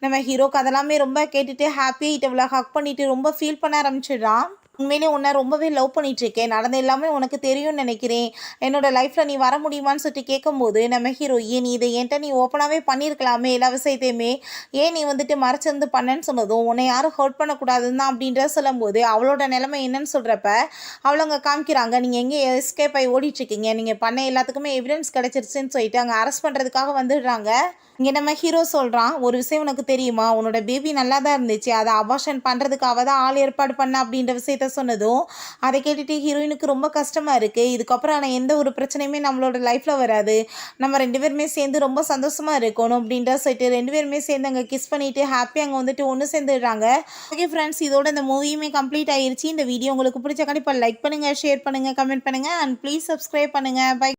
நம்ம ஹீரோக்கு அதெல்லாமே ரொம்ப கேட்டுட்டு ஹாப்பியாகிட்டு இவ்வளோ ஹக் பண்ணிட்டு ரொம்ப ஃபீல் பண்ண ஆரம்பிச்சிடுறான். உண்மையிலே உன்னை ரொம்பவே லவ் பண்ணிகிட்ருக்கேன். நடந்த எல்லாமே உனக்கு தெரியும்னு நினைக்கிறேன். என்னோடய லைஃப்பில் நீ வர முடியுமான்னு சொல்லிட்டு கேட்கும்போது நம்ம ஹீரோ ஏன் நீ இதை என்கிட்ட நீ ஓப்பனாகவே பண்ணியிருக்கலாமே எல்லா விஷயத்தையுமே, ஏன் நீ வந்துட்டு மறைச்சிருந்து பண்ணேன்னு சொன்னதும் உன்னை யாரும் ஹர்ட் பண்ணக்கூடாதுன்னு தான் அப்படின்றத சொல்லும்போது அவளோட நிலைமை என்னன்னு சொல்கிறப்ப அவளை அங்கே காமிக்கிறாங்க. நீங்கள் எங்கே எஸ்கேப் ஆகி ஓடிட்டுருக்கீங்க, நீங்கள் பண்ண எல்லாத்துக்குமே எவிடன்ஸ் கிடச்சிருச்சுன்னு சொல்லிட்டு அங்கே அரெஸ்ட் பண்ணுறதுக்காக வந்துடுறாங்க. இங்கே நம்ம ஹீரோ சொல்கிறான், ஒரு விஷயம் உனக்கு தெரியுமா, உன்னோட பேபி நல்லா தான் இருந்துச்சு, அதை அபார்ஷன் பண்ணுறதுக்காக தான் ஆள் ஏற்பாடு பண்ண அப்படின்ற விஷயத்த சொன்னதும் அதை கேட்டுட்டு ஹீரோயினுக்கு ரொம்ப கஷ்டமாக இருக்குது. இதுக்கப்புறம் ஆனால் எந்த ஒரு பிரச்சனையுமே நம்மளோட லைஃப்பில் வராது, நம்ம 2 பேருமே சேர்ந்து ரொம்ப சந்தோஷமாக இருக்கணும் அப்படின்ற சொல்லிட்டு 2 பேருமே சேர்ந்து அங்கே கிஸ் பண்ணிவிட்டு ஹாப்பியாக அங்கே வந்துட்டு ஒன்று சேர்ந்துடுறாங்க. ஓகே ஃப்ரெண்ட்ஸ், இதோட இந்த மூவியுமே கம்ப்ளீட் ஆயிடுச்சு. இந்த வீடியோ உங்களுக்கு பிடிச்ச கண்டிப்பாக லைக் பண்ணுங்கள், ஷேர் பண்ணுங்கள், கமெண்ட் பண்ணுங்கள் அண்ட் ப்ளீஸ் சப்ஸ்கிரைப் பண்ணுங்கள். பை.